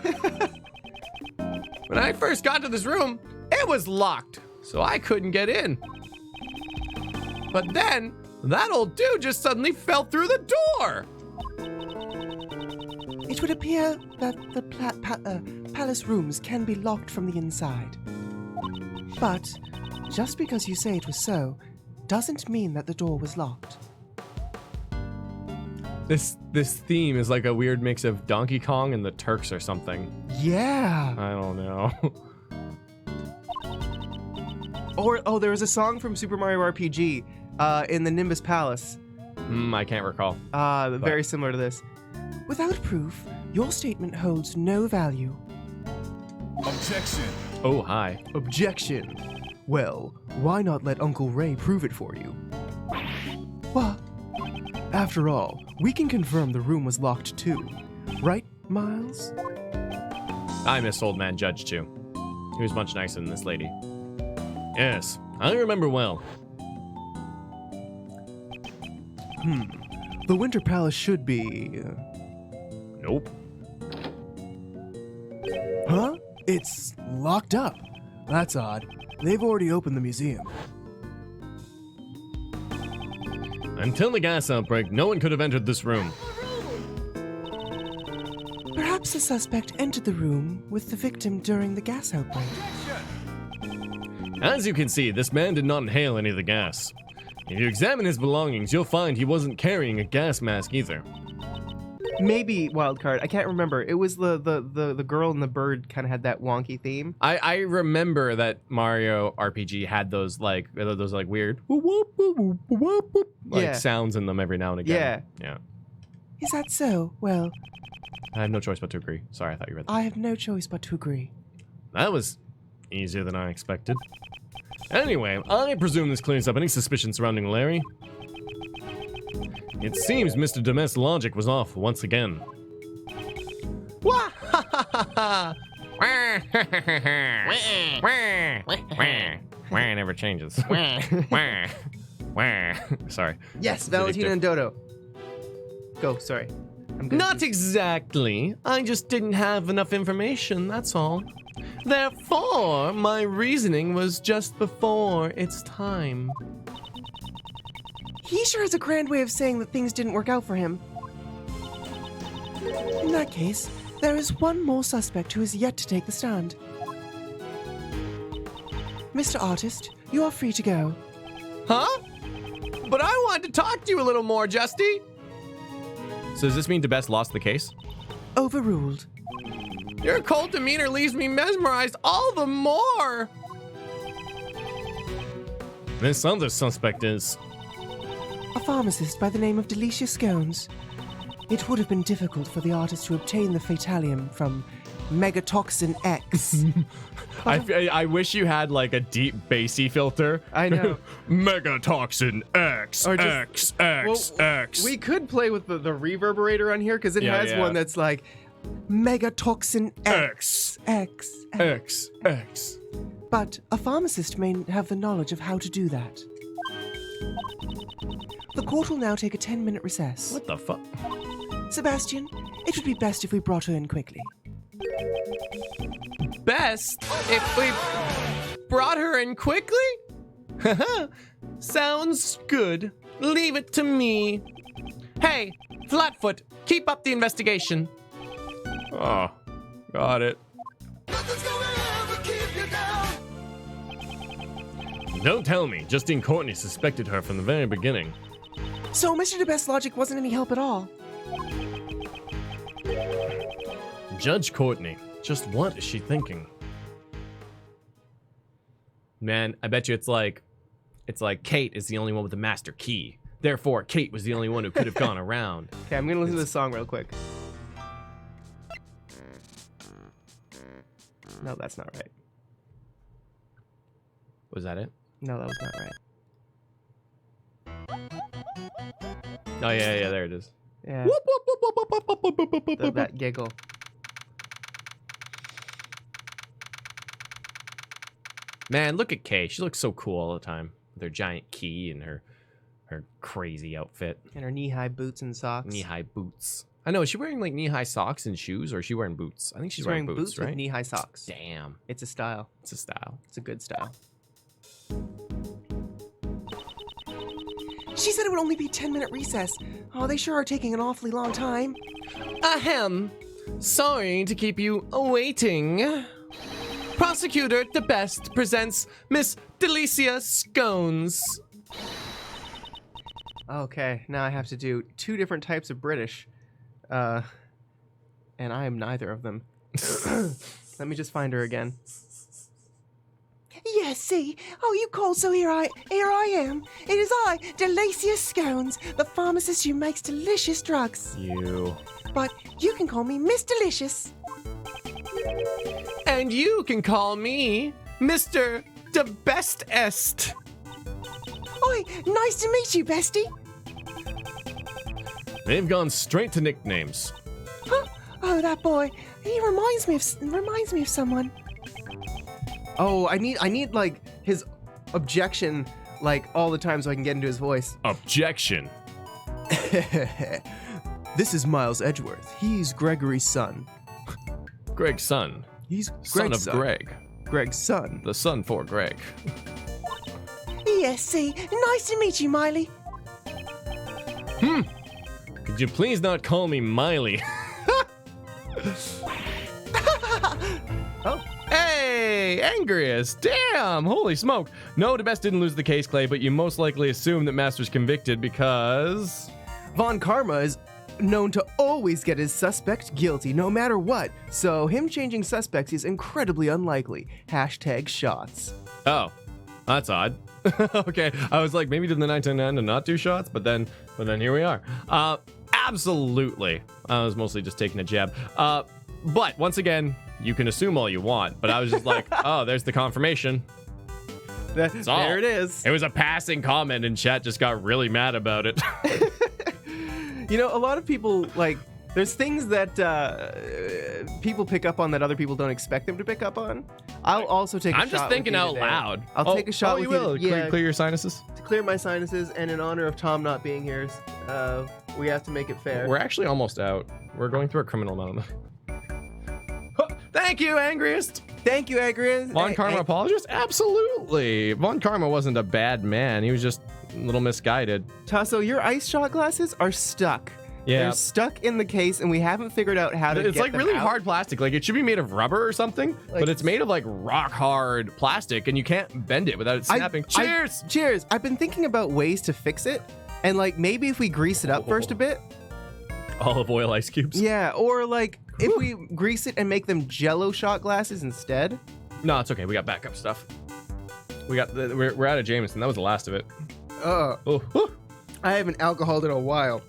When I first got to this room, it was locked, so I couldn't get in. But then, that old dude just suddenly fell through the door. It would appear that the palace rooms can be locked from the inside. But just because you say it was so, doesn't mean that the door was locked. This theme is like a weird mix of Donkey Kong and the Turks or something. Yeah. I don't know. Or there was a song from Super Mario RPG in the Nimbus Palace. I can't recall. Very similar to this. Without proof, your statement holds no value. Objection. Oh, hi. Objection. Well, why not let Uncle Ray prove it for you? What? After all, we can confirm the room was locked too. Right, Miles? I miss Old Man Judge too. He was much nicer than this lady. Yes, I remember well. The Winter Palace should be... Nope. Huh? It's locked up. That's odd. They've already opened the museum. Until the gas outbreak, no one could have entered this room. Perhaps the suspect entered the room with the victim during the gas outbreak. As you can see, this man did not inhale any of the gas. If you examine his belongings, you'll find he wasn't carrying a gas mask either. Maybe wildcard. I can't remember. It was the girl and the bird kind of had that wonky theme. I remember that Mario RPG had those weird Yeah. sounds in them every now and again. Yeah. Is that so? Well, I have no choice but to agree. Sorry, I thought you read that. I have no choice but to agree. That was easier than I expected. Anyway, I presume this clears up any suspicion surrounding Larry. It seems Mr. Demes's logic was off once again. Never changes. Sorry. Yes, Valentina and Dodo. Go, sorry. I'm good. Not exactly. I just didn't have enough information, that's all. Therefore, my reasoning was just before its time. He sure has a grand way of saying that things didn't work out for him. In that case, there is one more suspect who is yet to take the stand. Mr. Artist, you are free to go. Huh? But I wanted to talk to you a little more, Justy. So does this mean DeBest lost the case? Overruled. Your cold demeanor leaves me mesmerized all the more. This other suspect is... A pharmacist by the name of Delicia Scones. It would have been difficult for the artist to obtain the fatalium from Megatoxin X. I wish you had like a deep bassy filter. I know. Megatoxin X, Or just- X. We could play with the reverberator on here because it Yeah, has yeah. one that's like Megatoxin X. X. But a pharmacist may have the knowledge of how to do that. The court will now take a 10-minute recess. What the fuck? Sebastian, it would be best if we brought her in quickly. Best if we brought her in quickly? Sounds good. Leave it to me. Hey, Flatfoot, keep up the investigation. Oh, got it. Don't tell me. Justine Courtney suspected her from the very beginning. So Mr. DeBest's logic wasn't any help at all. Judge Courtney. Just what is she thinking? Man, I bet you it's like Kate is the only one with the master key. Therefore, Kate was the only one who could have gone around. Okay, I'm gonna listen to this song real quick. No, that's not right. Was that it? No, that was not right. Oh yeah, there it is. Yeah, that giggle. Man, look at Kay. She looks so cool all the time. With her giant key and her crazy outfit. And her knee-high boots and socks. Knee-high boots. I know, is she wearing like knee-high socks and shoes, or is she wearing boots? I think she's wearing boots, right? with knee-high socks. Damn. It's a style. It's a style. It's a good style. She said it would only be 10-minute recess. Oh, they sure are taking an awfully long time. Ahem. Sorry to keep you waiting. Prosecutor the Best presents Miss Delicia Scones. Okay, now I have to do 2 different types of British. And I am neither of them. Let me just find her again. Yes, see? Oh, you called, so here I am. It is I, Delicia Scones, the pharmacist who makes delicious drugs. You. But you can call me Miss Delicious. And you can call me Mr. the Bestest. Oi, nice to meet you, bestie. They've gone straight to nicknames. Huh? Oh, that boy. He reminds me of someone. Oh, I need like his objection like all the time so I can get into his voice. Objection. This is Miles Edgeworth. He's Gregory's son. Greg's son. He's Son Greg's of Greg. Greg's son. The son for Greg. Yes, see? Nice to meet you, Miley. Could you please not call me Miley? Oh. Hey, Angriest. Damn, holy smoke. No, the Best didn't lose the case, Clay, but you most likely assume that Master's convicted because... Von Karma is known to always get his suspect guilty no matter what, so him changing suspects is incredibly unlikely. Hashtag shots. Oh, that's odd. Okay, I was like, maybe did the 999 to not do shots, but then here we are. Absolutely. I was mostly just taking a jab. But once again, you can assume all you want, but I was just like, oh, there's the confirmation. That's all. There it is. It was a passing comment and chat just got really mad about it. You know, a lot of people, like, there's things that people pick up on that other people don't expect them to pick up on. I'll also take a shot. I'm just thinking out loud. I'll take a shot with you. Oh, you will? Yeah, Clear your sinuses? to clear my sinuses, and in honor of Tom not being here, we have to make it fair. We're actually almost out. We're going through a criminal amount of them. Thank you, Angriest. Thank you, Agrian. Von Karma apologist? Absolutely. Von Karma wasn't a bad man. He was just a little misguided. Tasso, your ice shot glasses are stuck. Yeah. They're stuck in the case, and we haven't figured out how to It's get like them really out. hard plastic. Like it should be made of rubber or something, but it's made of like rock hard plastic, and you can't bend it without it snapping. Cheers! Cheers! I've been thinking about ways to fix it, and like maybe if we grease it up first a bit. Olive oil ice cubes. Yeah, or like if we grease it and make them Jello shot glasses instead. No, it's okay. We got backup stuff. We're out of Jameson. That was the last of it. Oh, Whew. I haven't alcoholed in a while.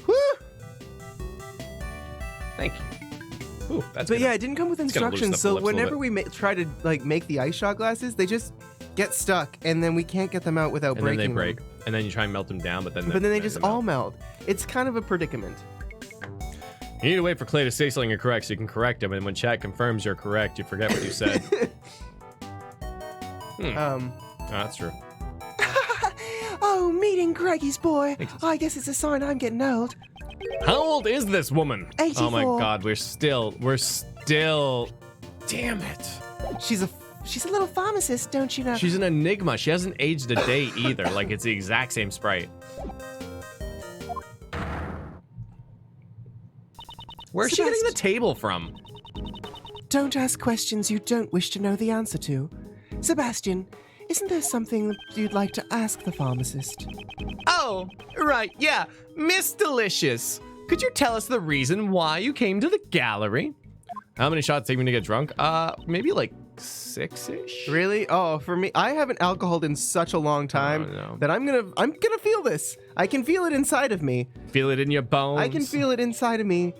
Thank you. Ooh, that's But good. yeah, it didn't come with gonna loosen instructions, up the so lips a little whenever we try to like make the ice shot glasses, they just get stuck, and then we can't get them out without and breaking then they break, them. and then you try and melt them down, but then They just all melt. It's kind of a predicament. You need to wait for Clay to say something incorrect so you can correct him, and when chat confirms you're correct, you forget what you said. Oh, that's true. Oh, meeting Greggy's boy. I guess it's a sign I'm getting old. How old is this woman? 84. Oh my god, we're still. Damn it. She's a little pharmacist, don't you know? She's an enigma. She hasn't aged a day either. Like it's the exact same sprite. Where's she getting the table from? Don't ask questions you don't wish to know the answer to. Sebastian, isn't there something you'd like to ask the pharmacist? Oh, right, yeah. Miss Delicious, could you tell us the reason why you came to the gallery? How many shots take me to get drunk? Maybe like 6-ish? Really? Oh, for me, I haven't alcoholed in such a long time no. that I'm gonna feel this. I can feel it inside of me. Feel it in your bones? I can feel it inside of me,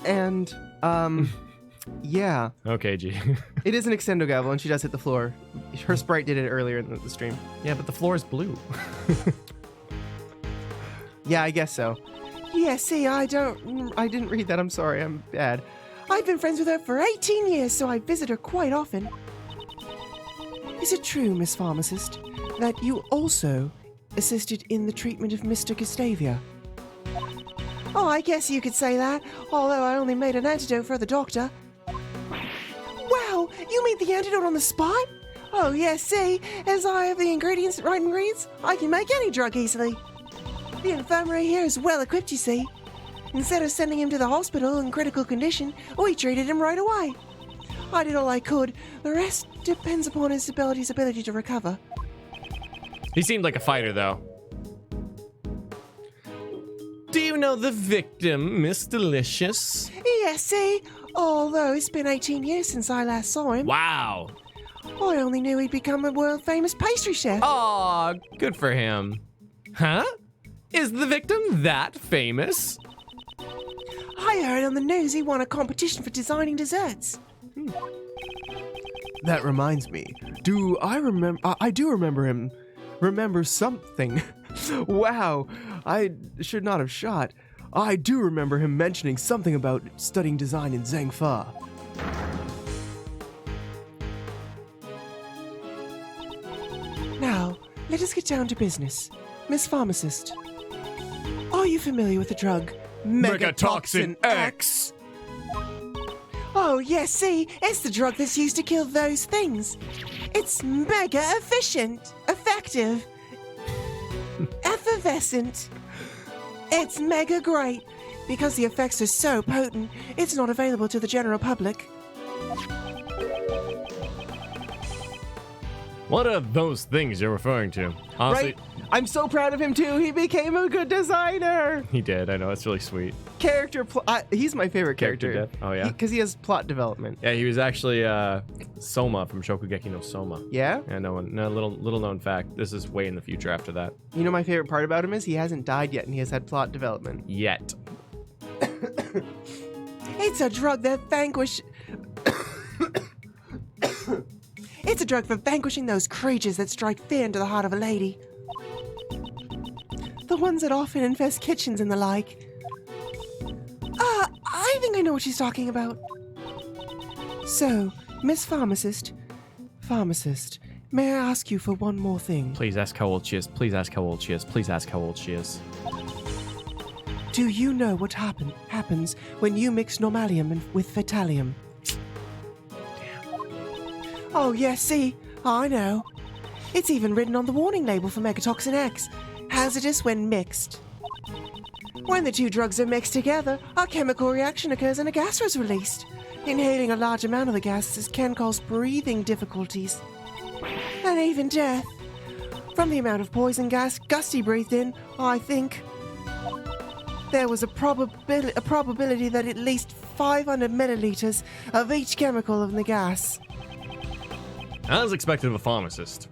and yeah. Okay, G. It is an extendo gavel, and she does hit the floor. Her sprite did it earlier in the stream. Yeah, but the floor is blue. Yeah, I guess so. Yeah, see, I didn't read that. I'm sorry. I'm bad. I've been friends with her for 18 years, so I visit her quite often. Is it true, Miss Pharmacist, that you also assisted in the treatment of Mr. Gustavia? Oh, I guess you could say that, although I only made an antidote for the doctor. Wow, you made the antidote on the spot? Oh, yes, see, as I have the right ingredients, I can make any drug easily. The infirmary here is well equipped, you see. Instead of sending him to the hospital in critical condition, we treated him right away. I did all I could. The rest depends upon his ability to recover. He seemed like a fighter, though. Do you know the victim, Miss Delicious? Yes, see, although it's been 18 years since I last saw him. Wow. I only knew he'd become a world-famous pastry chef. Aw, good for him. Huh? Is the victim that famous? I heard on the news he won a competition for designing desserts. That reminds me. I do remember something. Wow, I should not have shot. I do remember him mentioning something about studying design in Zhangfa. Now, let us get down to business. Miss Pharmacist, are you familiar with the drug Megatoxin X. Oh, yes, see, it's the drug that's used to kill those things. It's mega efficient, effective, effervescent. It's mega great. Because the effects are so potent, it's not available to the general public. What are those things you're referring to? Honestly, Right? I'm so proud of him, too. He became a good designer. he did. I know. It's really sweet. He's my favorite character. Character death? Oh, yeah? Because he has plot development. Yeah, he was actually Soma from Shokugeki no Soma. Yeah? Yeah, no little known fact. This is way in the future after that. You know my favorite part about him is he hasn't died yet and he has had plot development. Yet. It's a drug that It's a drug for vanquishing those creatures that strike fear into the heart of a lady. The ones that often infest kitchens and the like. I think I know what she's talking about. So, Miss Pharmacist, may I ask you for one more thing? Please ask how old she is. Please ask how old she is. Please ask how old she is. Do you know what happens when you mix normalium with fatalium? Oh, yes, see, I know. It's even written on the warning label for Megatoxin X. Hazardous when mixed. When the two drugs are mixed together, a chemical reaction occurs and a gas is released. Inhaling a large amount of the gases can cause breathing difficulties. And even death. From the amount of poison gas Gusty breathed in, I think there was a probability that at least 500 milliliters of each chemical in the gas. As expected of a pharmacist.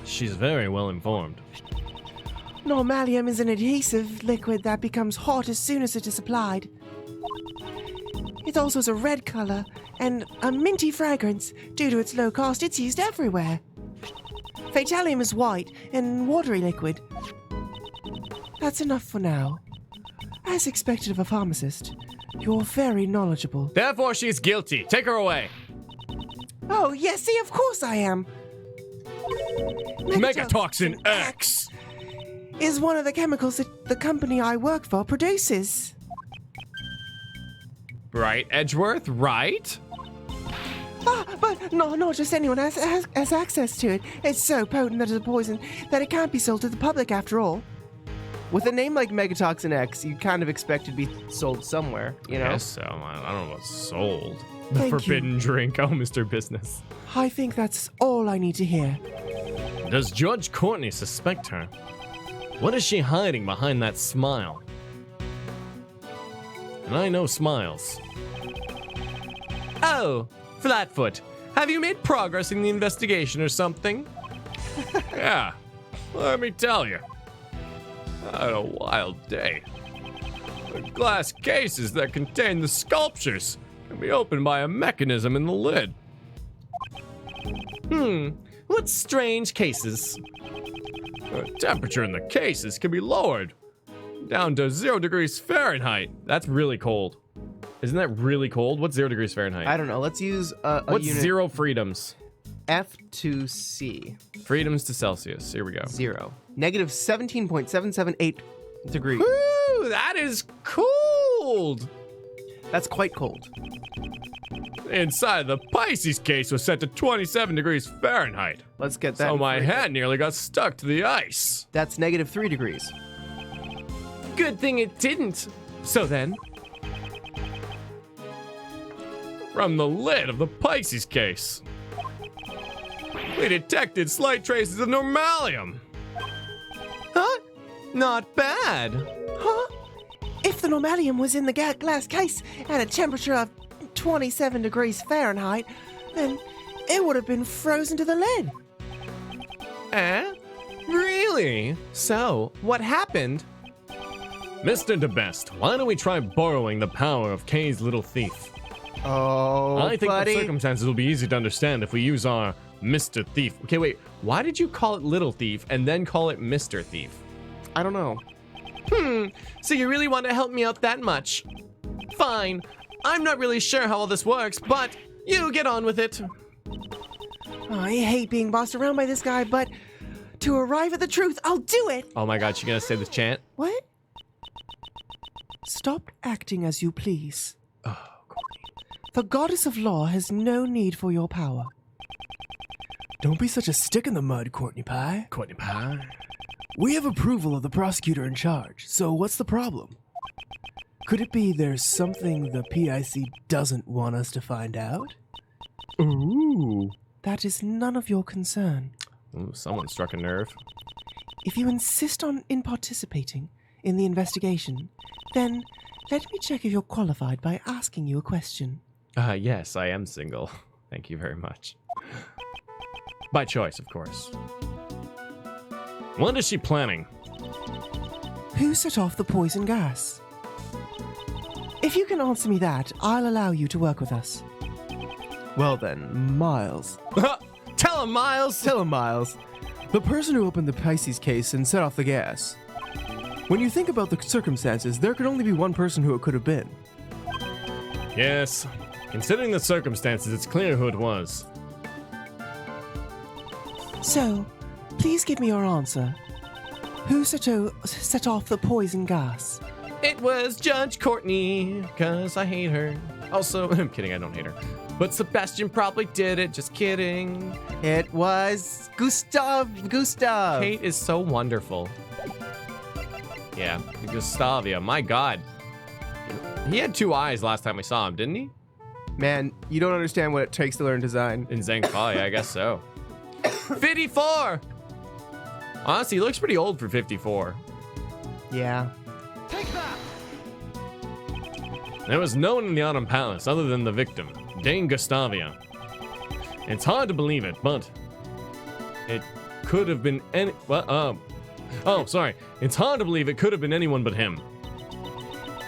She's very well informed. Normalium is an adhesive liquid that becomes hot as soon as it is applied. It also has a red color and a minty fragrance. Due to its low cost, it's used everywhere. Fatalium is white and watery liquid. That's enough for now. As expected of a pharmacist, you're very knowledgeable. Therefore, she's guilty. Take her away. Oh, yes, see, of course I am. Megatoxin X. Is one of the chemicals that the company I work for produces. Right, Edgeworth, right? But not just anyone has access to it. It's so potent that it's a poison that it can't be sold to the public after all. With a name like Megatoxin X, you kind of expect it to be sold somewhere, you know? Yes, so I don't know what's sold. The Thank forbidden drink. Oh, Mr. Business. I think that's all I need to hear. Does Judge Courtney suspect her? What is she hiding behind that smile? And I know smiles. Oh, Flatfoot. Have you made progress in the investigation or something? Yeah, let me tell you. I had a wild day. The glass cases that contain the sculptures can be opened by a mechanism in the lid. What strange cases. The temperature in the cases can be lowered down to 0 degrees Fahrenheit. That's really cold. Isn't that really cold? What's 0 degrees Fahrenheit? I don't know. Let's use a What's unit. 0 freedoms? F to C. Freedoms to Celsius. Here we go. 0. Negative 17.778 degrees. Woo! That is cold! That's quite cold. Inside the Pisces case was set to 27 degrees Fahrenheit. Let's get that. So in my frame. hand nearly got stuck to the ice. That's negative 3 degrees. Good thing it didn't. So then, From the lid of the Pisces case, we detected slight traces of normalium. huh? Not bad. Huh? If the normalium was in the glass case at a temperature of 27 degrees Fahrenheit, then it would have been frozen to the lid. Eh? Really? So, what happened? Mr. DeBest, why don't we try borrowing the power of Kay's little thief? Oh, I think buddy. the circumstances will be easy to understand if we use our Mr. Thief. Okay, wait. Why did you call it Little Thief and then call it Mr. Thief? I don't know. So you really want to help me out that much? Fine. I'm not really sure how all this works, but you get on with it. I hate being bossed around by this guy, but to arrive at the truth, I'll do it. Oh my god, she gonna say the chant? What? Stop acting as you please. Oh, Courtney. The goddess of law has no need for your power. Don't be such a stick in the mud, Courtney Pie. Courtney Pie. We have approval of the prosecutor in charge, so what's the problem? Could it be there's something the PIC doesn't want us to find out? Ooh. That is none of your concern. Ooh, someone struck a nerve. If you insist in participating in the investigation, then let me check if you're qualified by asking you a question. Yes, I am single. Thank you very much. By choice, of course. What is she planning? Who set off the poison gas? If you can answer me that, I'll allow you to work with us. Well then, Miles. Tell him, Miles! Tell him, Miles. The person who opened the Pisces case and set off the gas. When you think about the circumstances, there could only be one person who it could have been. Yes. Considering the circumstances, it's clear who it was. So, please give me your answer. Who set off the poison gas? It was Judge Courtney, because I hate her. Also, I'm kidding, I don't hate her. But Sebastian probably did it, just kidding. It was Gustav. Kate is so wonderful. Yeah, Gustavia, my god. He had 2 eyes last time we saw him, didn't he? Man, you don't understand what it takes to learn design. In Zhang yeah, I guess so. 54! Honestly, he looks pretty old for 54. Yeah. There was no one in the Autumn Palace other than the victim, Dame Gustavia. It's hard to believe it, but it could have been any. Oh, sorry. It's hard to believe it could have been anyone but him.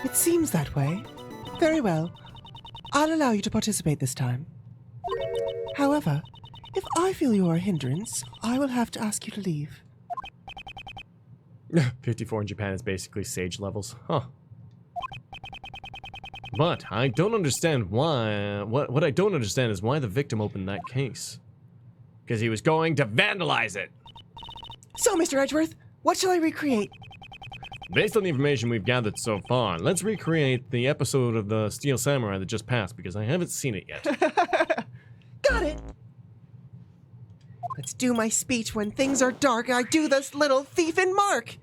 It seems that way. Very well. I'll allow you to participate this time. However, if I feel you're a hindrance, I will have to ask you to leave. 54 in Japan is basically sage levels, huh? But I don't understand why. What I don't understand is why the victim opened that case. Because he was going to vandalize it. So, Mr. Edgeworth, what shall I recreate? Based on the information we've gathered so far, let's recreate the episode of the Steel Samurai that just passed because I haven't seen it yet. Got it! Let's do my speech when things are dark. I do this little thief in Mark.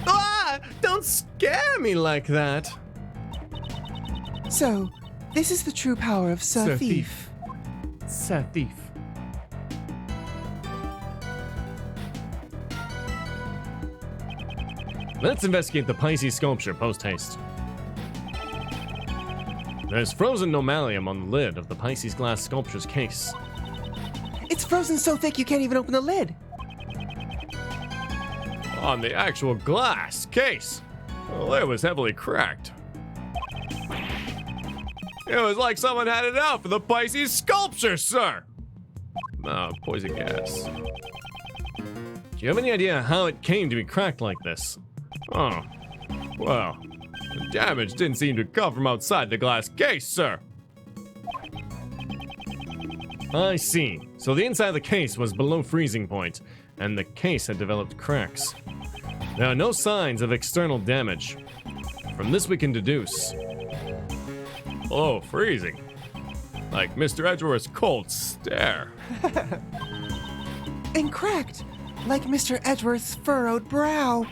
Ah! Don't scare me like that. So, this is the true power of Sir Thief. Sir Thief. Let's investigate the Pisces sculpture post-haste. There's frozen normalium on the lid of the Pisces glass sculpture's case. It's frozen so thick you can't even open the lid. On the actual glass case, well, it was heavily cracked. It was like someone had it out for the Pisces sculpture, sir! Poison gas. Do you have any idea how it came to be cracked like this? Oh, well, the damage didn't seem to come from outside the glass case, sir. I see. So the inside of the case was below freezing point, and the case had developed cracks. There are no signs of external damage. From this we can deduce. Oh, freezing. Like Mr. Edgeworth's cold stare. And cracked, like Mr. Edgeworth's furrowed brow.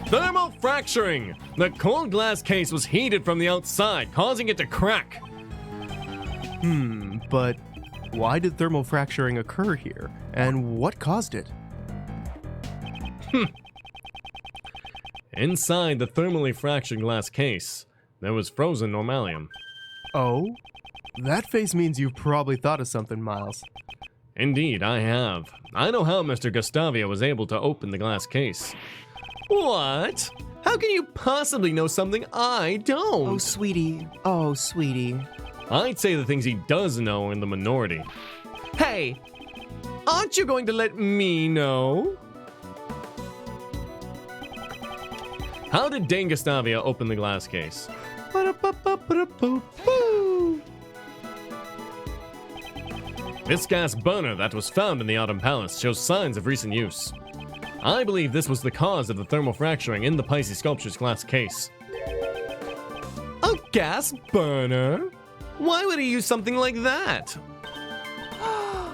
Thermal fracturing! The cold glass case was heated from the outside, causing it to crack. But why did thermal fracturing occur here? And what caused it? Inside the thermally fractured glass case, there was frozen normalium. Oh? That face means you've probably thought of something, Miles. Indeed, I have. I know how Mr. Gustavia was able to open the glass case. What? How can you possibly know something I don't? Oh, sweetie. Oh, sweetie. I'd say the things he does know are in the minority. Hey, aren't you going to let me know? How did Dane Gustavia open the glass case? This gas burner that was found in the Autumn Palace shows signs of recent use. I believe this was the cause of the thermal fracturing in the Pisces sculpture's glass case. A gas burner? Why would he use something like that?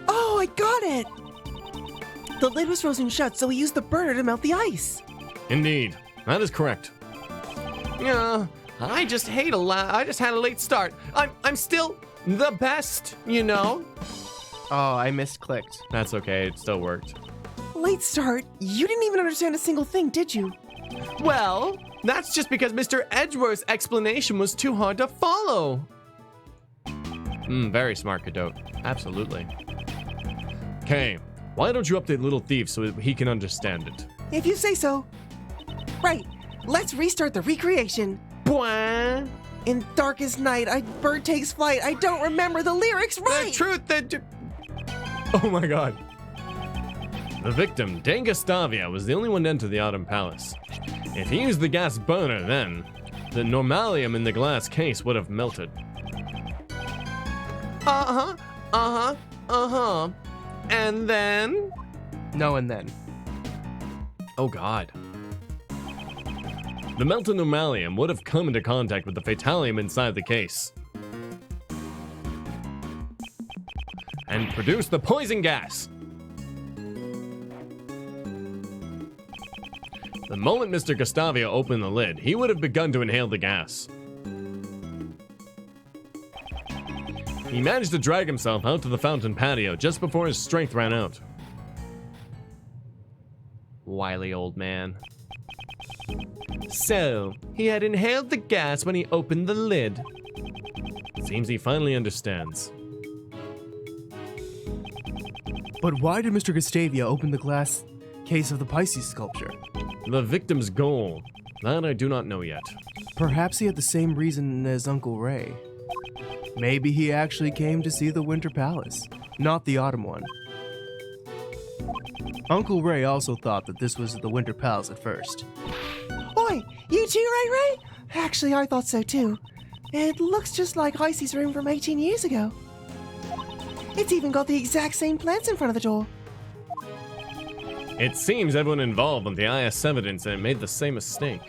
Oh, I got it! The lid was frozen shut, so he used the burner to melt the ice. Indeed, that is correct. Yeah, I just had a late start. I'm still the best, you know? Oh, I misclicked. That's okay, it still worked. Late start? You didn't even understand a single thing, did you? Well, that's just because Mr. Edgeworth's explanation was too hard to follow. Very smart, Cadote. Absolutely. Okay, why don't you update Little Thief so he can understand it? If you say so. Right, let's restart the recreation. Bwah. In darkest night, a bird takes flight. I don't remember the lyrics right. Oh my god. The victim, Dane Gustavia, was the only one to enter the Autumn Palace. If he used the gas burner then, the normalium in the glass case would have melted. And then? No, and then. Oh god. The melted normalium would have come into contact with the fatalium inside the case and produced the poison gas. The moment Mr. Gustavia opened the lid, he would have begun to inhale the gas. He managed to drag himself out to the fountain patio just before his strength ran out. Wily old man. So, he had inhaled the gas when he opened the lid. Seems he finally understands. But why did Mr. Gustavia open the glass case of the Pisces sculpture? The victim's goal. That I do not know yet. Perhaps he had the same reason as Uncle Ray. Maybe he actually came to see the Winter Palace, not the Autumn one. Uncle Ray also thought that this was the Winter Palace at first. Oi, you too, Ray Ray? Actually, I thought so too. It looks just like Icy's room from 18 years ago. It's even got the exact same plants in front of the door. It seems everyone involved with the IS evidence and made the same mistake.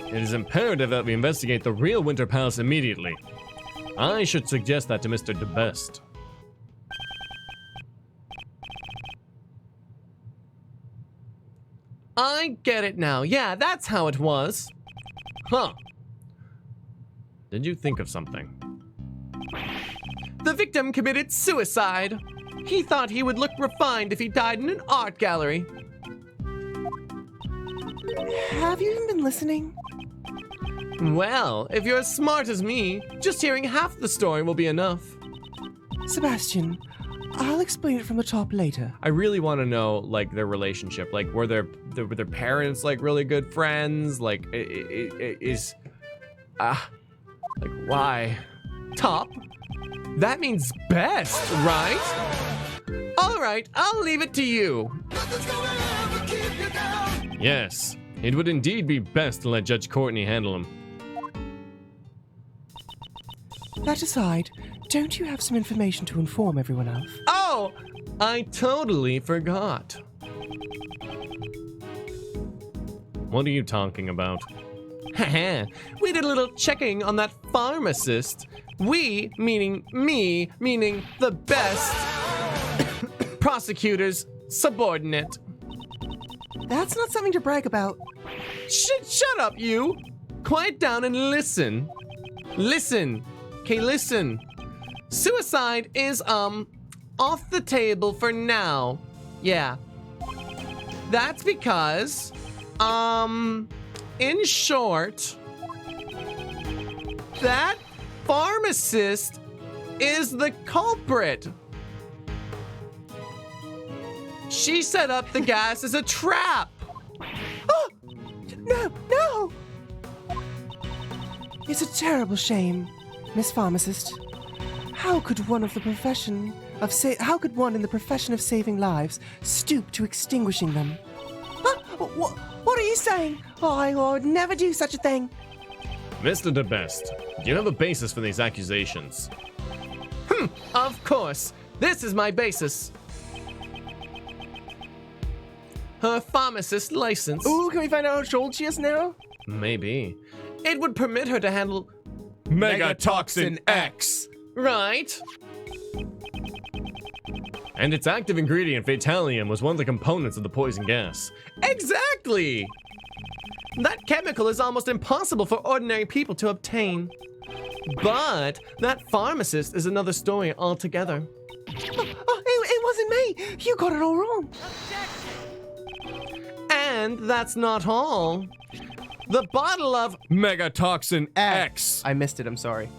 It is imperative that we investigate the real Winter Palace immediately. I should suggest that to Mr. DeBest. I get it now. Yeah, that's how it was. Huh. Did you think of something? The victim committed suicide. He thought he would look refined if he died in an art gallery. Have you even been listening? Well, if you're as smart as me, just hearing half the story will be enough. Sebastian, I'll explain it from the top later. I really want to know, like, their relationship. Like, were their parents, like, really good friends? Like, like, why? Top? That means best, right? All right, I'll leave it to you. Yes, it would indeed be best to let Judge Courtney handle him. That aside, don't you have some information to inform everyone of? Oh, I totally forgot. What are you talking about? Haha, we did a little checking on that pharmacist. We, meaning me, meaning the best prosecutor's subordinate. That's not something to brag about. Shut up, you! Quiet down and listen. Listen. Okay, listen. Suicide is, off the table for now. Yeah. That's because, in short, that pharmacist is the culprit. She set up the gas as a trap. Oh, no! It's a terrible shame, Miss Pharmacist. How could one in the profession of saving lives stoop to extinguishing them? What are you saying? Oh, I would never do such a thing. Mr. DeBest, do you have a basis for these accusations? Of course. This is my basis. Her pharmacist license. Ooh, can we find out how old she is now? Maybe. It would permit her to handle Megatoxin X! right. And its active ingredient, Fatalium, was one of the components of the poison gas. Exactly. That chemical is almost impossible for ordinary people to obtain. But that pharmacist is another story altogether. It wasn't me. You got it all wrong. And that's not all. The bottle of Megatoxin X! I missed it, I'm sorry.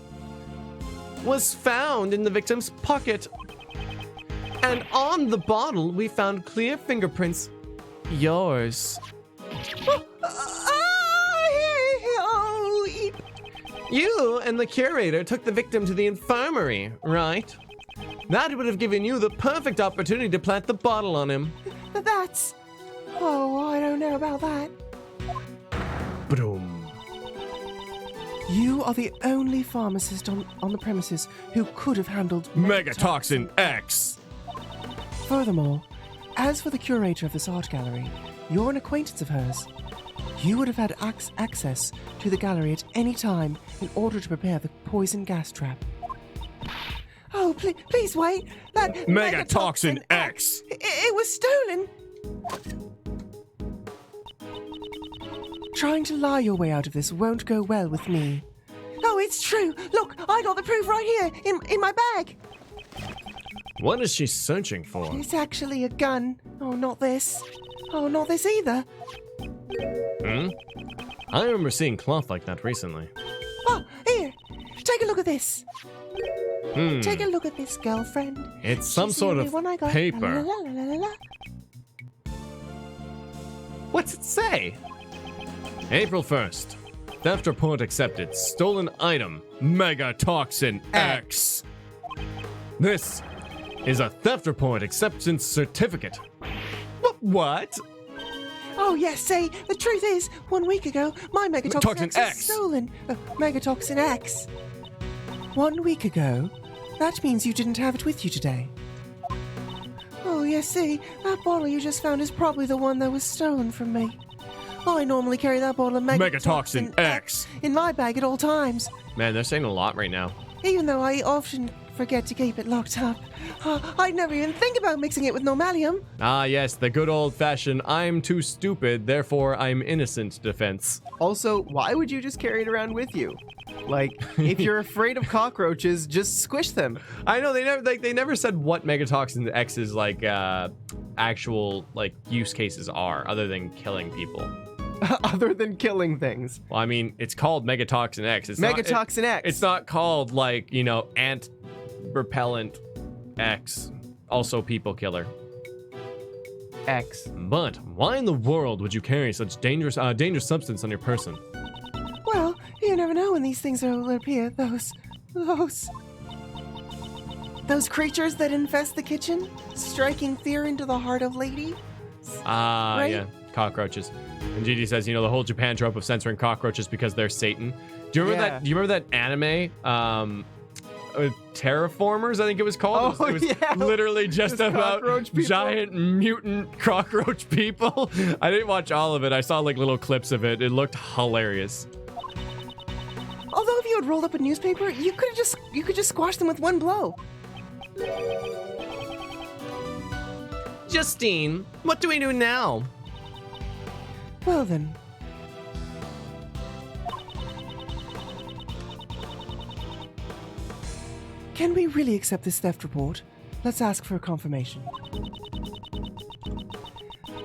was found in the victim's pocket. And on the bottle, we found clear fingerprints. Yours. You and the curator took the victim to the infirmary, right? That would have given you the perfect opportunity to plant the bottle on him. That's... Oh, I don't know about that. Boom. You are the only pharmacist on the premises who could have handled Megatoxin X! Furthermore, as for the curator of this art gallery, you're an acquaintance of hers. You would have had access to the gallery at any time in order to prepare the poison gas trap. Oh, please wait. That Megatoxin X! It was stolen. Trying to lie your way out of this won't go well with me. Oh, it's true. Look, I got the proof right here in my bag. What is she searching for? It's actually a gun. Oh, not this. Oh, not this either. I remember seeing cloth like that recently. Oh, here. Take a look at this. Take a look at this, girlfriend. It's some She's the sort only of one I got. paper. La, la, la, la, la. What's it say? April 1st. Theft report accepted. Stolen item. Megatoxin X. This is a theft report acceptance certificate. What? Oh, yes, say, the truth is, 1 week ago, my Megatoxin X was X. stolen. Megatoxin X. 1 week ago? That means you didn't have it with you today. Oh, yes, see, that bottle you just found is probably the one that was stolen from me. I normally carry that bottle of Megatoxin X. in my bag at all times, Man, they're saying a lot right now. even though I often forget to keep it locked up. I'd never even think about mixing it with normalium. Ah, yes, the good old-fashioned I'm too stupid, therefore I'm innocent defense. Also, why would you just carry it around with you? Like, if you're afraid of cockroaches, just squish them. I know, they never said what Megatoxin X's, like, actual, like, use cases are, other than killing people. Other than killing things. Well, I mean, it's called Megatoxin X. It's Megatoxin X. It's not called, like, you know, ant repellent X, also people killer. X. But why in the world would you carry such dangerous substance on your person? Well, you never know when these things will appear. Those creatures that infest the kitchen, striking fear into the heart of ladies. Right? Yeah, cockroaches. And Gigi says, you know, the whole Japan trope of censoring cockroaches because they're Satan. Do you remember Yeah. that? Do you remember that anime? terraformers, I think it was called. Oh, It was yeah. literally just Those about cockroach people. giant mutant cockroach people. I didn't watch all of it. I saw like little clips of it. It looked hilarious. Although if you had rolled up a newspaper, you could just squash them with one blow. Justine, what do we do now? Well then. Can we really accept this theft report? Let's ask for a confirmation.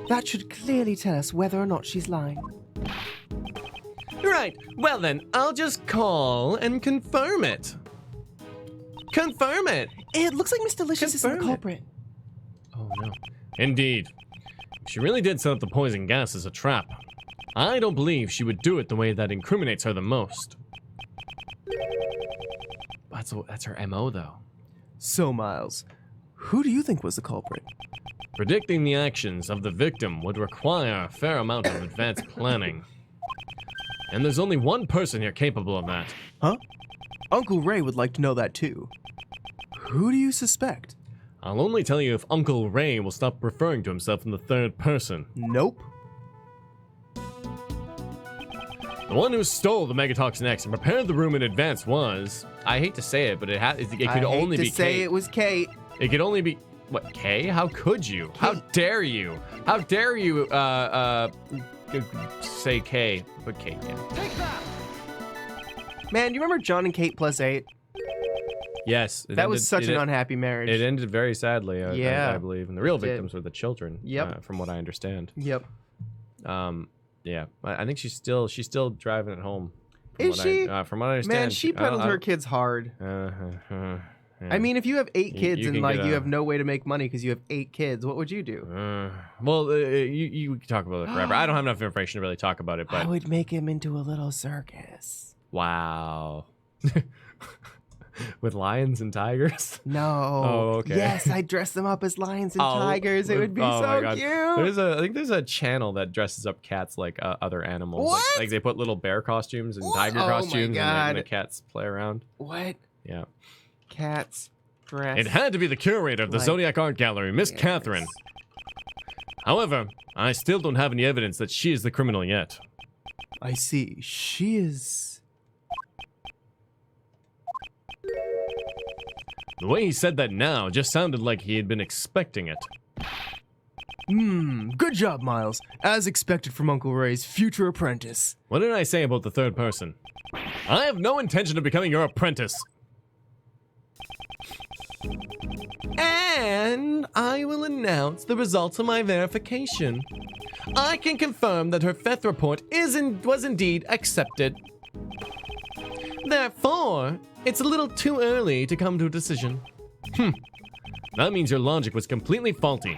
That should clearly tell us whether or not she's lying. Right, well then, I'll just call and confirm it. Confirm it! It looks like Miss Delicious isn't the Confirm it. culprit. Oh no. Indeed. If she really did set up the poison gas as a trap, I don't believe she would do it the way that incriminates her the most. That's her MO though. So, Miles, who do you think was the culprit? Predicting the actions of the victim would require a fair amount of advanced planning. And there's only one person here capable of that. Huh? Uncle Ray would like to know that too. Who do you suspect? I'll only tell you if Uncle Ray will stop referring to himself in the third person. Nope. The one who stole the Megatoxin X and prepared the room in advance was... I hate to say it, but it could I only hate be to say Kate. it was Kate. It could only be... What, Kay? How could you? How dare you? How dare you, say Kay? But Kate, yeah. Man, do you remember John and Kate plus 8? Yes. That was such an unhappy marriage. It ended very sadly, Yeah, I believe. And the real it did. victims were the children, Yep. from what I understand. Yep. Yeah, I think she's still driving it home. Is she? From what I understand. Man, she peddled her kids hard. Yeah. I mean, if you have 8 kids you and can like get you a- have no way to make money because you have 8 kids, what would you do? You can talk about it forever. I don't have enough information to really talk about it, I but would make him into a little circus. wow. With lions and tigers? No. Oh, okay. Yes, I'd dress them up as lions and tigers. It would be oh my so God. cute. I think there's a channel that dresses up cats like other animals. What? Like they put little bear costumes and tiger Oh my costumes, and the God. cats play around. What? Yeah. Cats dress. It had to be the curator of the Like- Zodiac Art Gallery, Miss Yes. Catherine. However, I still don't have any evidence that she is the criminal yet. I see. She is... The way he said that now just sounded like he had been expecting it. Good job, Miles. As expected from Uncle Ray's future apprentice. What did I say about the third person? I have no intention of becoming your apprentice. And I will announce the results of my verification. I can confirm that her theft report was indeed accepted. Therefore, it's a little too early to come to a decision. That means your logic was completely faulty.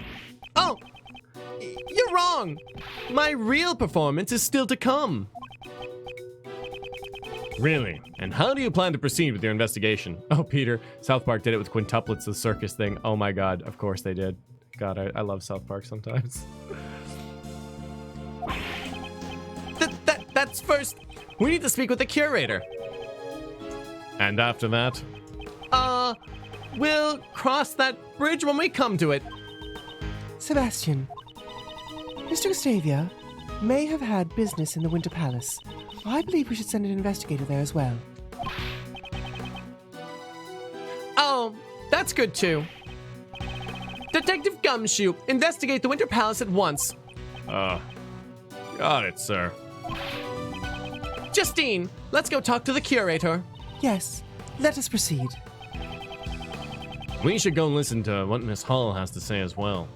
Oh, you're wrong. My real performance is still to come. Really? And how do you plan to proceed with your investigation? Oh, Peter, South Park did it with quintuplets, the circus thing. Oh my God, of course they did. God, I love South Park sometimes. That's first. We need to speak with the curator. And after that? We'll cross that bridge when we come to it. Sebastian, Mr. Gustavia may have had business in the Winter Palace. I believe we should send an investigator there as well. Oh, that's good too. Detective Gumshoe, investigate the Winter Palace at once. Got it, sir. Justine, let's go talk to the curator. Yes, let us proceed. We should go listen to what Miss Hall has to say as well.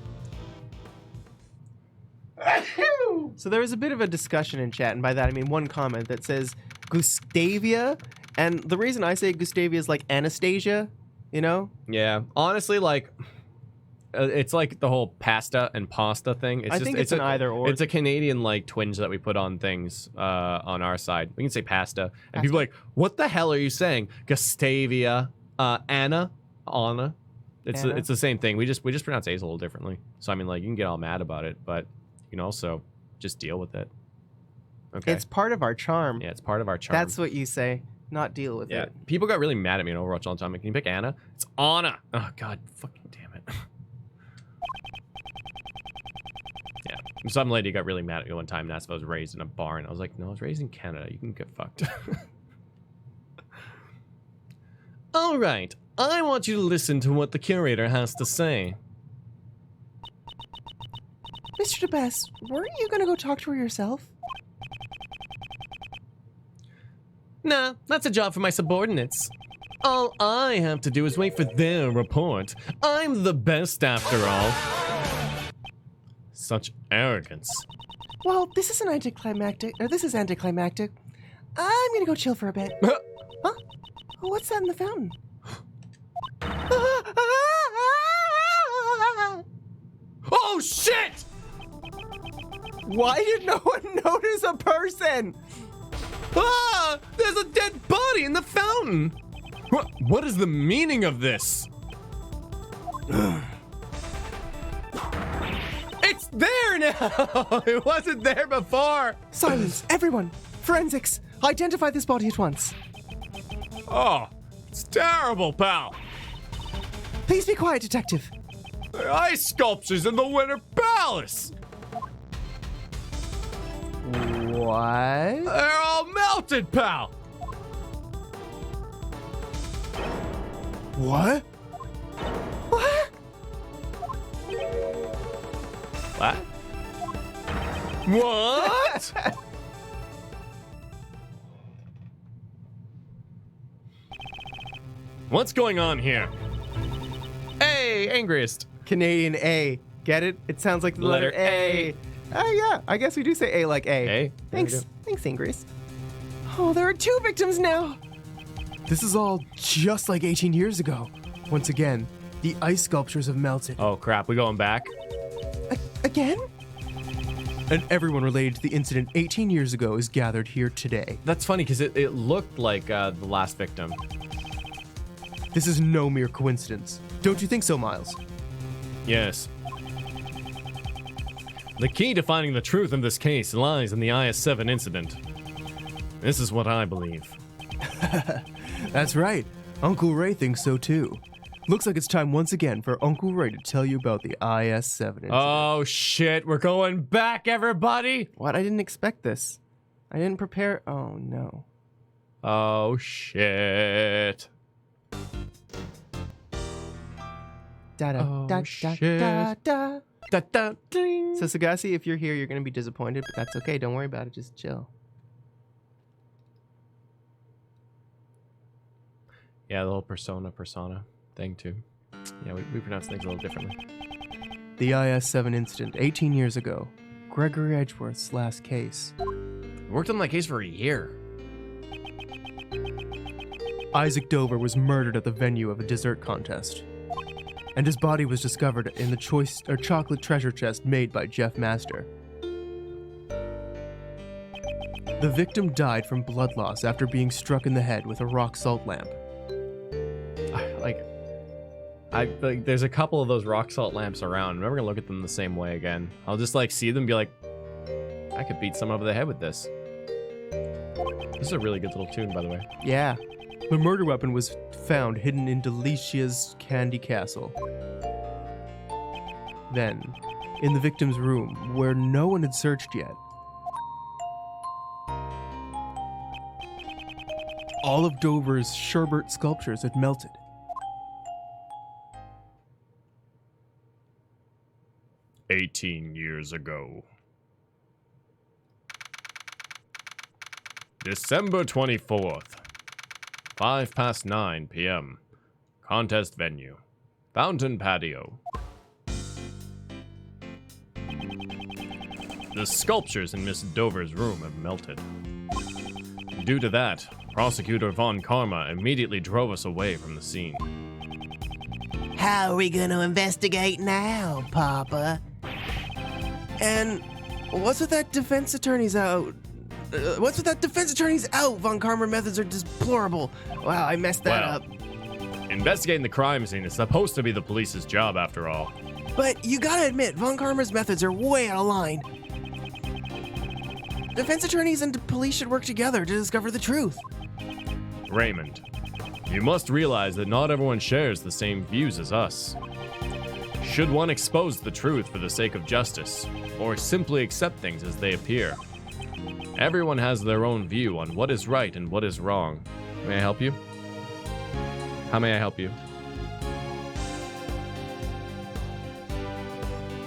So there was a bit of a discussion in chat, and by that I mean one comment that says Gustavia, and the reason I say Gustavia is like Anastasia, you know? Yeah, honestly, like, it's like the whole pasta and pasta thing. I think it's an either or. It's a Canadian like twinge that we put on things on our side. We can say pasta, and people are like, "What the hell are you saying?" Gustavia, Anna. It's Anna? it's the same thing. We just pronounce A's a little differently. So I mean, like, you can get all mad about it, but you can also just deal with it. Okay. It's part of our charm. Yeah, it's part of our charm. That's what you say. not deal with Yeah, it. people got really mad at me in Overwatch all the time. Like, can you pick Anna? It's Anna. Oh, God. Fucking damn it. Yeah. Some lady got really mad at me one time and asked if I was raised in a barn. I was like, no, I was raised in Canada. You can get fucked. All right. I want you to listen to what the curator has to say. Mr. DeBess, weren't you gonna go talk to her yourself? Nah, that's a job for my subordinates. All I have to do is wait for their report. I'm the best after all. Such arrogance. Well, this is anticlimactic. I'm gonna go chill for a bit. Huh? What's that in the fountain? Oh, shit! Why did no one notice a person? Ah! There's a dead body in the fountain! What is the meaning of this? It's there now! It wasn't there before! Silence, everyone! Forensics! Identify this body at once. Oh, it's terrible, pal! Please be quiet, detective. The ice sculptures in the Winter Palace! What? They're all melted, pal! What? What? What? What? What's going on here? Hey, angriest. Canadian A. Get it? It sounds like the letter A. Yeah, I guess we do say A like A. A. There we Thanks. go. Thanks, Ingris. Oh, there are 2 victims now. This is all just like 18 years ago. Once again, the ice sculptures have melted. Oh crap, we going back? Again? And everyone related to the incident 18 years ago is gathered here today. That's funny because it looked like the last victim. This is no mere coincidence. Don't you think so, Miles? Yes. The key to finding the truth in this case lies in the IS-7 incident. This is what I believe. That's right. Uncle Ray thinks so too. Looks like it's time once again for Uncle Ray to tell you about the IS-7 incident. Oh shit, we're going back, everybody! What? I didn't expect this. I didn't prepare. Oh, no. Oh shit. Da da Oh, da da shit. da da. Da, da, ding. So, Sagasi, if you're here, you're going to be disappointed, but that's okay. Don't worry about it. Just chill. Yeah, the whole persona thing too. Yeah, we pronounce things a little differently. The IS-7 incident 18 years ago. Gregory Edgeworth's last case. We worked on that case for a year. Isaac Dover was murdered at the venue of a dessert contest. And his body was discovered in the chocolate treasure chest made by Jeff Master. The victim died from blood loss after being struck in the head with a rock salt lamp. Like, there's a couple of those rock salt lamps around. I'm never gonna look at them the same way again. I'll just like see them and be like, I could beat someone over the head with this. This is a really good little tune, by the way. Yeah. The murder weapon was found hidden in Delicia's candy castle. Then, in the victim's room, where no one had searched yet, all of Dover's Sherbet sculptures had melted. "18 years ago. December 24th, 9:05 p.m. Contest venue, Fountain Patio. The sculptures in Miss Dover's room have melted. Due to that, Prosecutor Von Karma immediately drove us away from the scene. How are we gonna investigate now, Papa? And what's with that defense attorney's out? Von Karma methods are deplorable. Wow, I messed that Well. up. Investigating the crime scene is supposed to be the police's job, after all. But you gotta admit, Von Karma's methods are way out of line. Defense attorneys and police should work together to discover the truth. Raymond, you must realize that not everyone shares the same views as us. Should one expose the truth for the sake of justice, or simply accept things as they appear? Everyone has their own view on what is right and what is wrong. May I help you? How may I help you?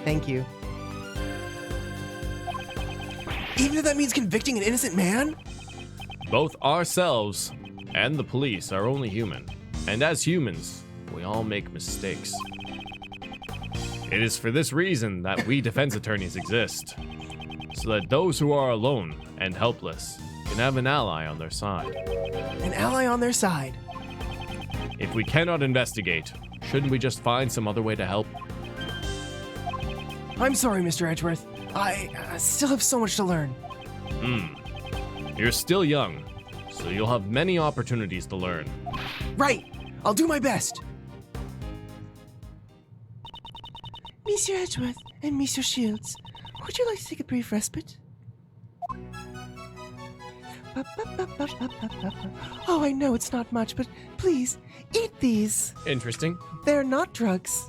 Thank you. Even if that means convicting an innocent man? Both ourselves and the police are only human, and as humans, we all make mistakes. It is for this reason that we defense attorneys exist, so that those who are alone and helpless can have an ally on their side. An ally on their side. If we cannot investigate, shouldn't we just find some other way to help? I'm sorry, Mr. Edgeworth. I still have so much to learn. You're still young, so you'll have many opportunities to learn. Right. I'll do my best. Monsieur Edgeworth and Monsieur Shields, would you like to take a brief respite? Oh, I know it's not much, but please, eat these. Interesting. They're not drugs.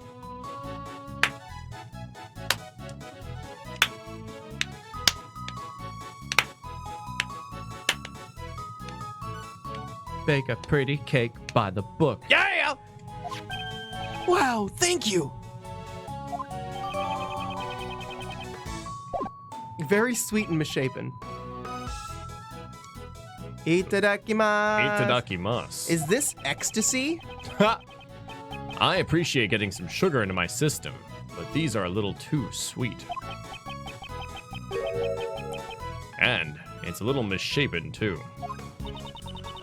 Bake a pretty cake by the book. Yeah! Wow, thank you. Very sweet and misshapen. Itadakimasu. Itadakimasu. Is this ecstasy? Ha! I appreciate getting some sugar into my system, but these are a little too sweet. And it's a little misshapen, too.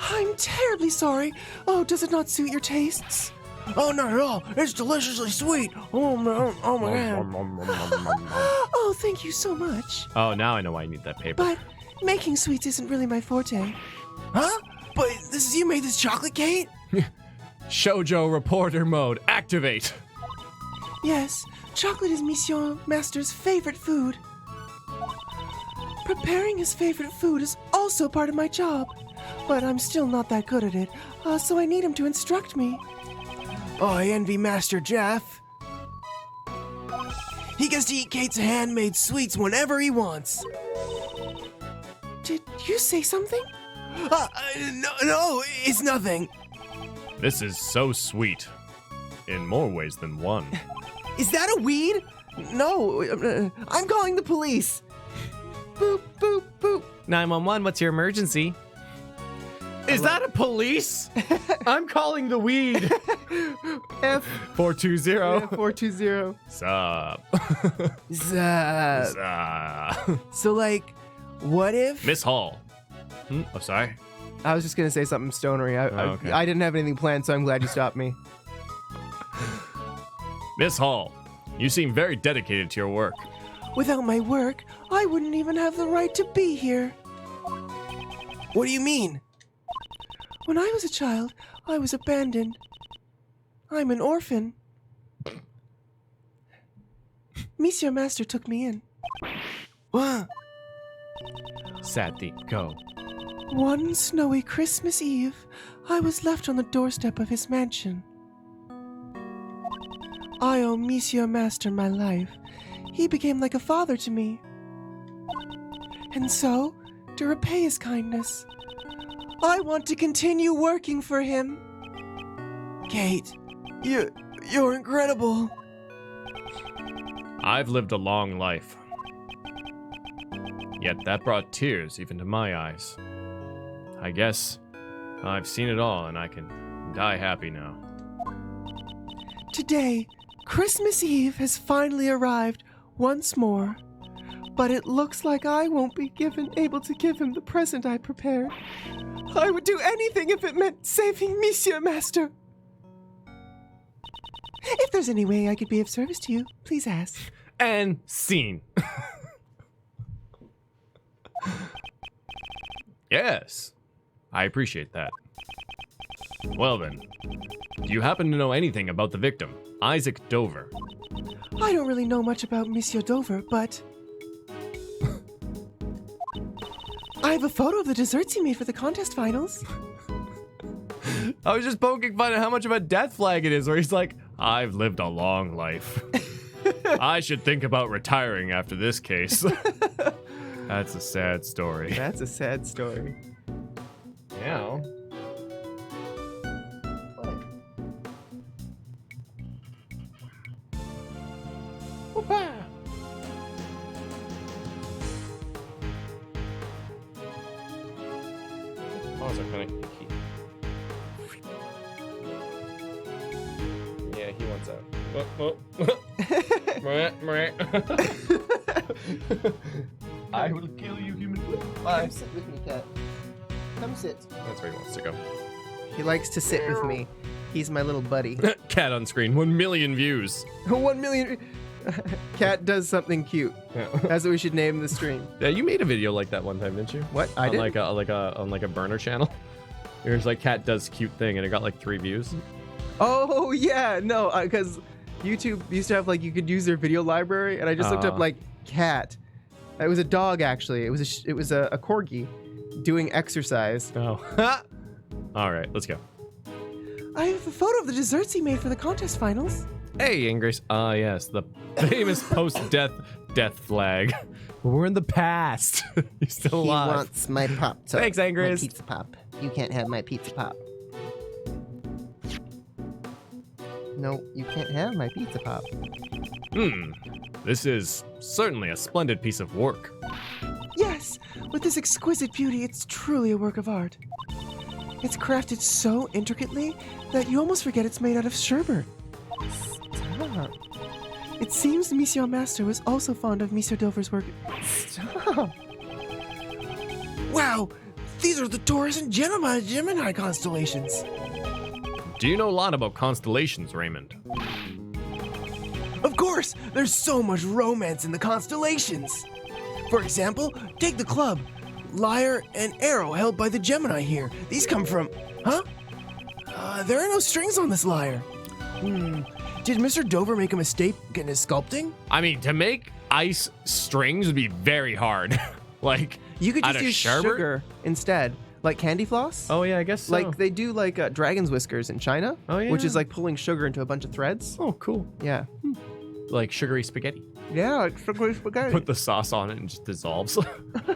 I'm terribly sorry. Oh, does it not suit your tastes? Oh, not at all. It's deliciously sweet. Oh my god. Oh, thank you so much. Oh, now I know why I need that paper. But making sweets isn't really my forte. Huh? But this is you made this chocolate cake? Shoujo reporter mode, activate! Yes, chocolate is Monsieur Master's favorite food. Preparing his favorite food is also part of my job, but I'm still not that good at it, so I need him to instruct me. Oh, I envy Master Jeff. He gets to eat Kate's handmade sweets whenever he wants. Did you say something? No, it's nothing. This is so sweet. In more ways than one. Is that a weed? No, I'm calling the police. Boop, boop, boop. 911, what's your emergency? Is that a police? I'm calling the weed. F 420. 420. Sup. Sup. So, like, what if... Miss Hall. Oh, sorry. I was just gonna say something stonery. Okay. I didn't have anything planned, so I'm glad you stopped me. Miss Hall, you seem very dedicated to your work. Without my work, I wouldn't even have the right to be here. What do you mean? When I was a child, I was abandoned. I'm an orphan. Monsieur Master took me in. What? Sadly, go. One snowy Christmas Eve, I was left on the doorstep of his mansion. I owe Monsieur Master my life. He became like a father to me. And so, to repay his kindness, I want to continue working for him. Kate, you're incredible. I've lived a long life. Yet that brought tears even to my eyes. I guess I've seen it all and I can die happy now. Today, Christmas Eve has finally arrived once more, but it looks like I won't be able to give him the present I prepared. I would do anything if it meant saving Monsieur Master. If there's any way I could be of service to you, please ask. And scene. Yes, I appreciate that. Well then, do you happen to know anything about the victim, Isaac Dover? I don't really know much about Monsieur Dover, but... I have a photo of the desserts he made for the contest finals. I was just poking fun at how much of a death flag it is, where he's like, I've lived a long life. I should think about retiring after this case. That's a sad story. That's a sad story. Yeah. Pause are kind of icky. Yeah, he wants out. I will kill you, human. Bye. Come sit with me, cat. Come sit. That's where he wants to go. He likes to sit with me. He's my little buddy. Cat on screen, 1 million views. 1 million. Cat does something cute. Yeah. That's what we should name the stream. Yeah, you made a video like that one time, didn't you? What? I on did? on like a burner channel. It was like cat does cute thing, and it got like 3 views. Oh yeah, no, because YouTube used to have like you could use their video library, and I just looked up like cat. It was a dog actually. It was a corgi doing exercise. Oh. All right, let's go. I have a photo of the desserts he made for the contest finals. Hey, Ingrace. Ah, yes, the famous post-death death flag. We're in the past. He's still alive. He wants my pop. Thanks, Angris. My pizza pop. You can't have my pizza pop. No, you can't have my pizza pop. This is certainly a splendid piece of work. Yes, with this exquisite beauty, it's truly a work of art. It's crafted so intricately that you almost forget it's made out of sherbet. Stop. It seems Monsieur Master was also fond of Monsieur Dover's work. Stop. Wow, these are the Taurus and Gemini constellations. Do you know a lot about constellations, Raymond? Of course, there's so much romance in the constellations. For example, take the club, lyre, and arrow held by the Gemini here. These come from... Huh? There are no strings on this lyre. Did Mr. Dover make a mistake in his sculpting? I mean, to make ice strings would be very hard. Like, You could out just of use sherbet? sugar instead, like candy floss. Oh, yeah, I guess so. Like they do like dragon's whiskers in China. Oh, yeah. Which is like pulling sugar into a bunch of threads. Oh, cool. Yeah. Like sugary spaghetti. Yeah, like sugary spaghetti. Put the sauce on it and just dissolves.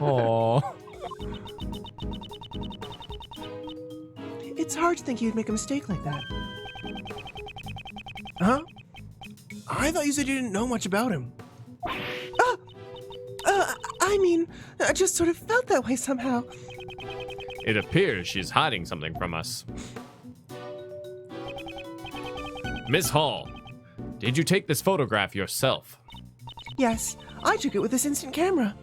Oh. It's hard to think you'd make a mistake like that. Huh? I thought you said you didn't know much about him. I mean, I just sort of felt that way somehow. It appears she's hiding something from us. Miss Hall, did you take this photograph yourself? Yes, I took it with this instant camera.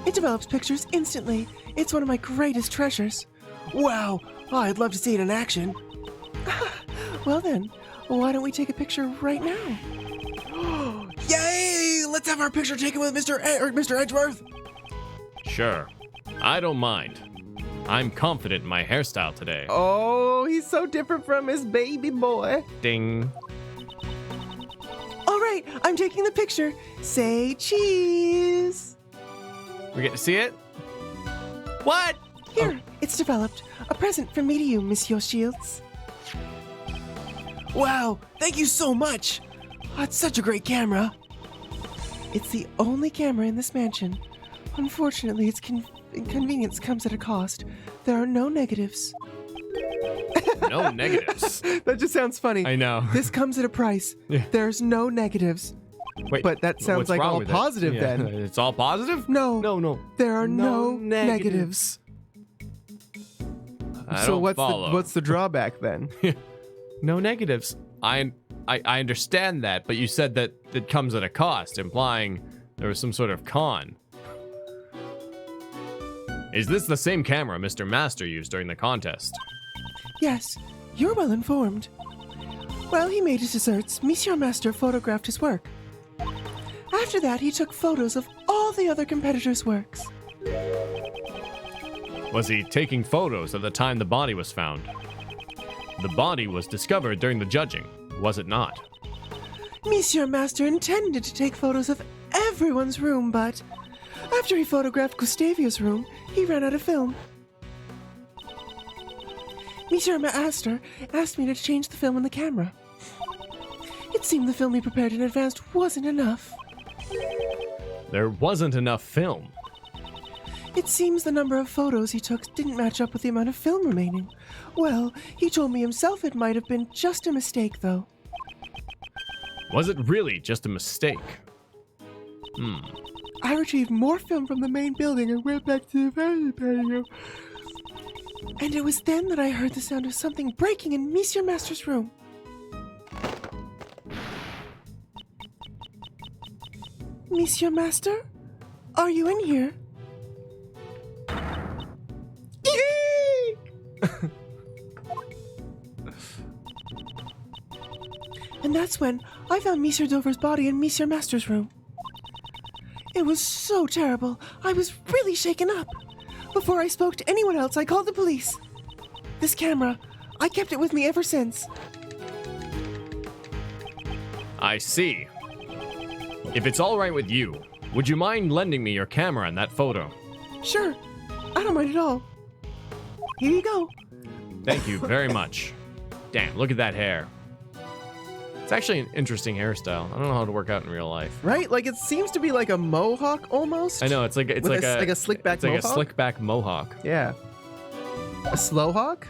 It develops pictures instantly. It's one of my greatest treasures. Wow, I'd love to see it in action. Well then, why don't we take a picture right now? Yay! Let's have our picture taken with Mr. Edgeworth. Sure. I don't mind. I'm confident in my hairstyle today. Oh, he's so different from his baby boy. Ding. All right, I'm taking the picture. Say cheese. We get to see it? What? Here, it's developed. A present from me to you, Monsieur Shields. Wow, thank you so much. Oh, it's such a great camera. It's the only camera in this mansion. Unfortunately, its inconvenience comes at a cost. There are no negatives. No negatives. That just sounds funny. I know. This comes at a price. Yeah. There's no negatives. Wait, But that sounds what's like wrong all with it? positive Yeah, then. It's all positive? No. No. There are No no, negatives. negatives. I So don't follow. what's the drawback then? No negatives. I understand that, but you said that it comes at a cost, implying there was some sort of con. Is this the same camera Mr. Master used during the contest? Yes, you're well informed. While he made his desserts, Monsieur Master photographed his work. After that, he took photos of all the other competitors' works. Was he taking photos at the time the body was found? The body was discovered during the judging, was it not? Monsieur Master intended to take photos of everyone's room, but after he photographed Gustavia's room, he ran out of film. Monsieur Master asked me to change the film in the camera. It seemed the film he prepared in advance wasn't enough. There wasn't enough film. It seems the number of photos he took didn't match up with the amount of film remaining. Well, he told me himself it might have been just a mistake, though. Was it really just a mistake? I retrieved more film from the main building and went back to the very patio. And it was then that I heard the sound of something breaking in Monsieur Master's room. Monsieur Master? Are you in here? And that's when I found Monsieur Dover's body in Monsieur Master's room. It was so terrible. I was really shaken up. Before I spoke to anyone else, I called the police. This camera, I kept it with me ever since. I see. If it's all right with you, would you mind lending me your camera in that photo? Sure, I don't mind at all. Here you go. Thank you very much. Damn, look at that hair. It's actually an interesting hairstyle. I don't know how to work out in real life. Right? Like, it seems to be like a mohawk almost. I know, it's like a slick back it's mohawk. like a slick back mohawk. Yeah. A slow hawk?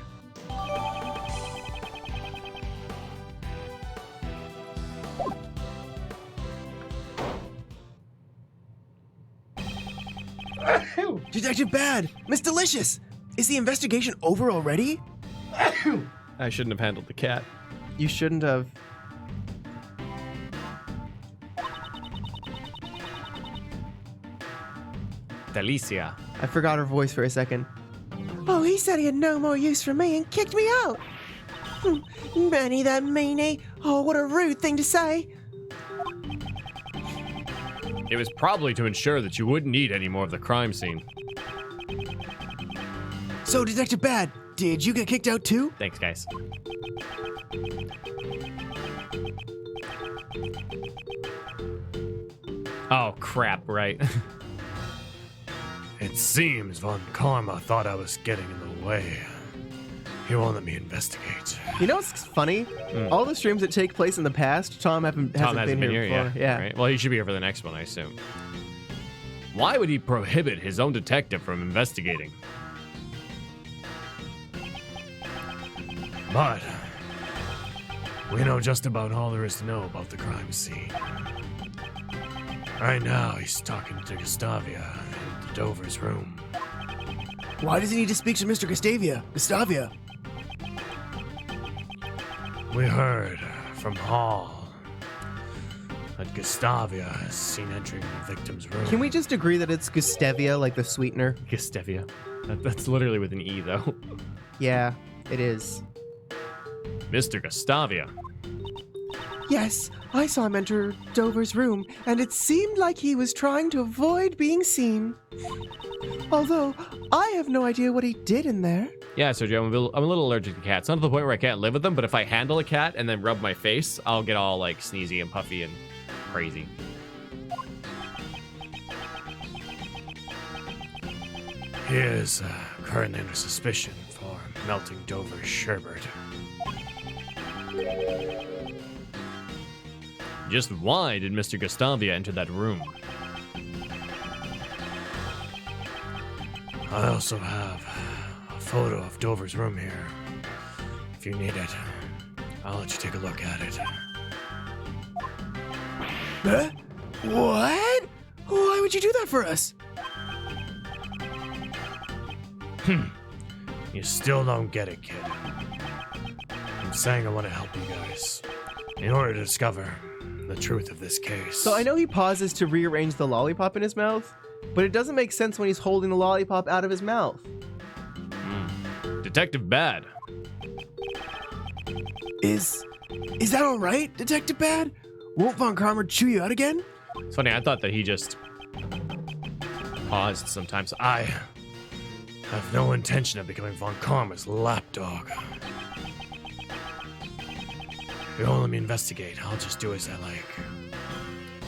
Detective Bad! Miss Delicious! Is the investigation over already? I shouldn't have handled the cat. You shouldn't have. Delicia. I forgot her voice for a second. Oh, he said he had no more use for me and kicked me out. Benny, that meanie. Oh, what a rude thing to say. It was probably to ensure that you wouldn't need any more of the crime scene. So, Detective Bad, did you get kicked out too? Thanks, guys. Oh, crap, right. It seems Von Karma thought I was getting in the way. He won't let me investigate. You know what's funny? All the streams that take place in the past, Tom hasn't been here before. yeah. Right. Well, he should be here for the next one, I assume. Why would he prohibit his own detective from investigating? But we know just about all there is to know about the crime scene. Right now, he's talking to Gustavia in the Dover's room. Why does he need to speak to Mr. Gustavia? We heard from Hall that Gustavia has seen entering the victim's room. Can we just agree that it's Gustavia, like the sweetener? Gustavia. That's literally with an E, though. Yeah, it is. Mr. Gustavia. Yes, I saw him enter Dover's room, and it seemed like he was trying to avoid being seen. Although, I have no idea what he did in there. Yeah, Sergio, I'm a little allergic to cats. Not to the point where I can't live with them, but if I handle a cat and then rub my face, I'll get all like sneezy and puffy and crazy. He is currently under suspicion for melting Dover's sherbet. Just why did Mr. Gustavia enter that room? I also have a photo of Dover's room here. If you need it, I'll let you take a look at it. Huh? What? Why would you do that for us? You still don't get it, kid. I'm saying I want to help you guys in order to discover the truth of this case. So I know he pauses to rearrange the lollipop in his mouth, but it doesn't make sense when he's holding the lollipop out of his mouth. Detective Bad. Is that all right, Detective Bad? Won't Von Karma chew you out again? It's funny, I thought that he just paused sometimes. I have no intention of becoming Von Karma's lapdog. If you won't let me investigate, I'll just do as I like.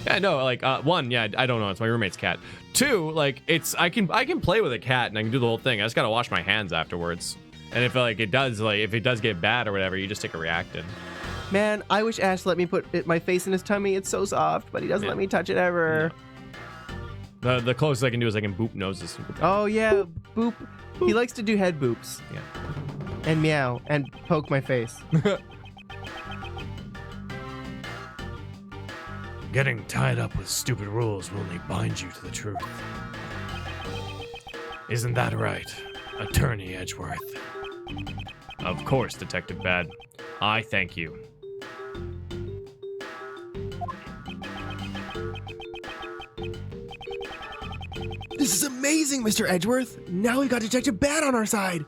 Yeah, no, like, one, yeah, I don't know, it's my roommate's cat. Two, like, I can play with a cat and I can do the whole thing. I just gotta wash my hands afterwards. And if like it does get bad or whatever, you just take a reactant. Man, I wish Ash let me put my face in his tummy. It's so soft, but he doesn't let me touch it ever. The closest I can do is I can boop noses. Oh yeah, boop. He likes to do head boops. Yeah. And meow and poke my face. Getting tied up with stupid rules will only bind you to the truth. Isn't that right, Attorney Edgeworth? Of course, Detective Bad. I thank you. This is amazing, Mr. Edgeworth. Now we got Detective Bad on our side.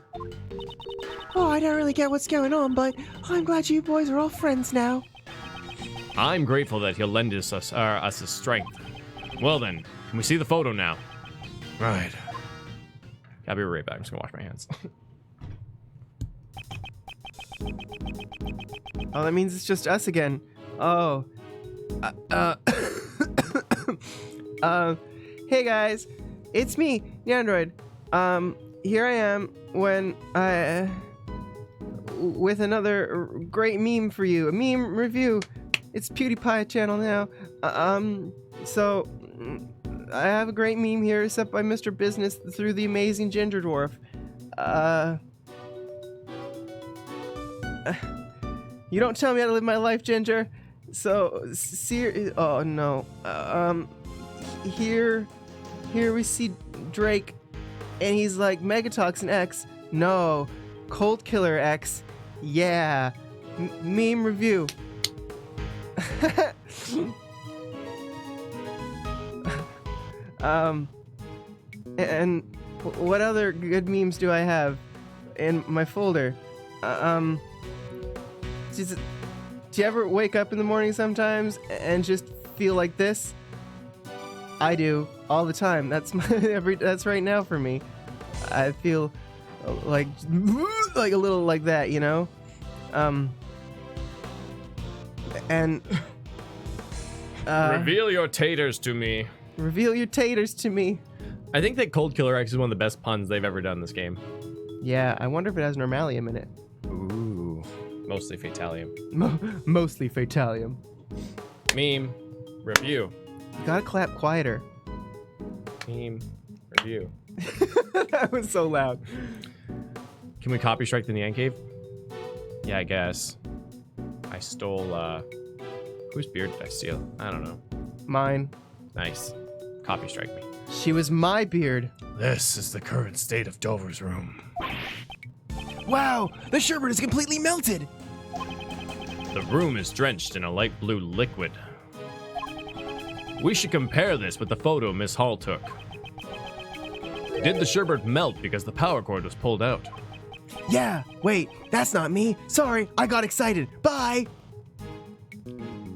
Oh, I don't really get what's going on, but I'm glad you boys are all friends now. I'm grateful that he'll lend us his strength. Well then, can we see the photo now? Right. I'll be right back. I'm just gonna wash my hands. Oh, that means it's just us again. Oh. Hey guys, it's me, Nyanroid. Here I am with another great meme for you, a meme review. It's PewDiePie channel now. So I have a great meme here set by Mr. Business through the amazing Ginger Dwarf. You don't tell me how to live my life, Ginger. So, oh no. Here we see Drake, and he's like, Megatoxin X. No, Cold Killer X. Yeah. Meme review. And what other good memes do I have in my folder? Do you ever wake up in the morning sometimes and just feel like this? I do all the time. That's that's right now for me. I feel like a little like that, you know? And reveal your taters to me. Reveal your taters to me. I think that Cold Killer X is one of the best puns they've ever done in this game. Yeah, I wonder if it has normalium in it. Ooh. Mostly Fatalium. Mostly Fatalium. Meme review. You gotta clap quieter. Meme review. That was so loud. Can we copy strike the NyanCave? Yeah, I guess. I stole, whose beard did I steal? I don't know. Mine. Nice. Copy strike me. She was my beard. This is the current state of Dover's room. Wow, the sherbet is completely melted. The room is drenched in a light blue liquid. We should compare this with the photo Miss Hall took. Did the sherbet melt because the power cord was pulled out? Yeah, wait, that's not me. Sorry, I got excited. Bye.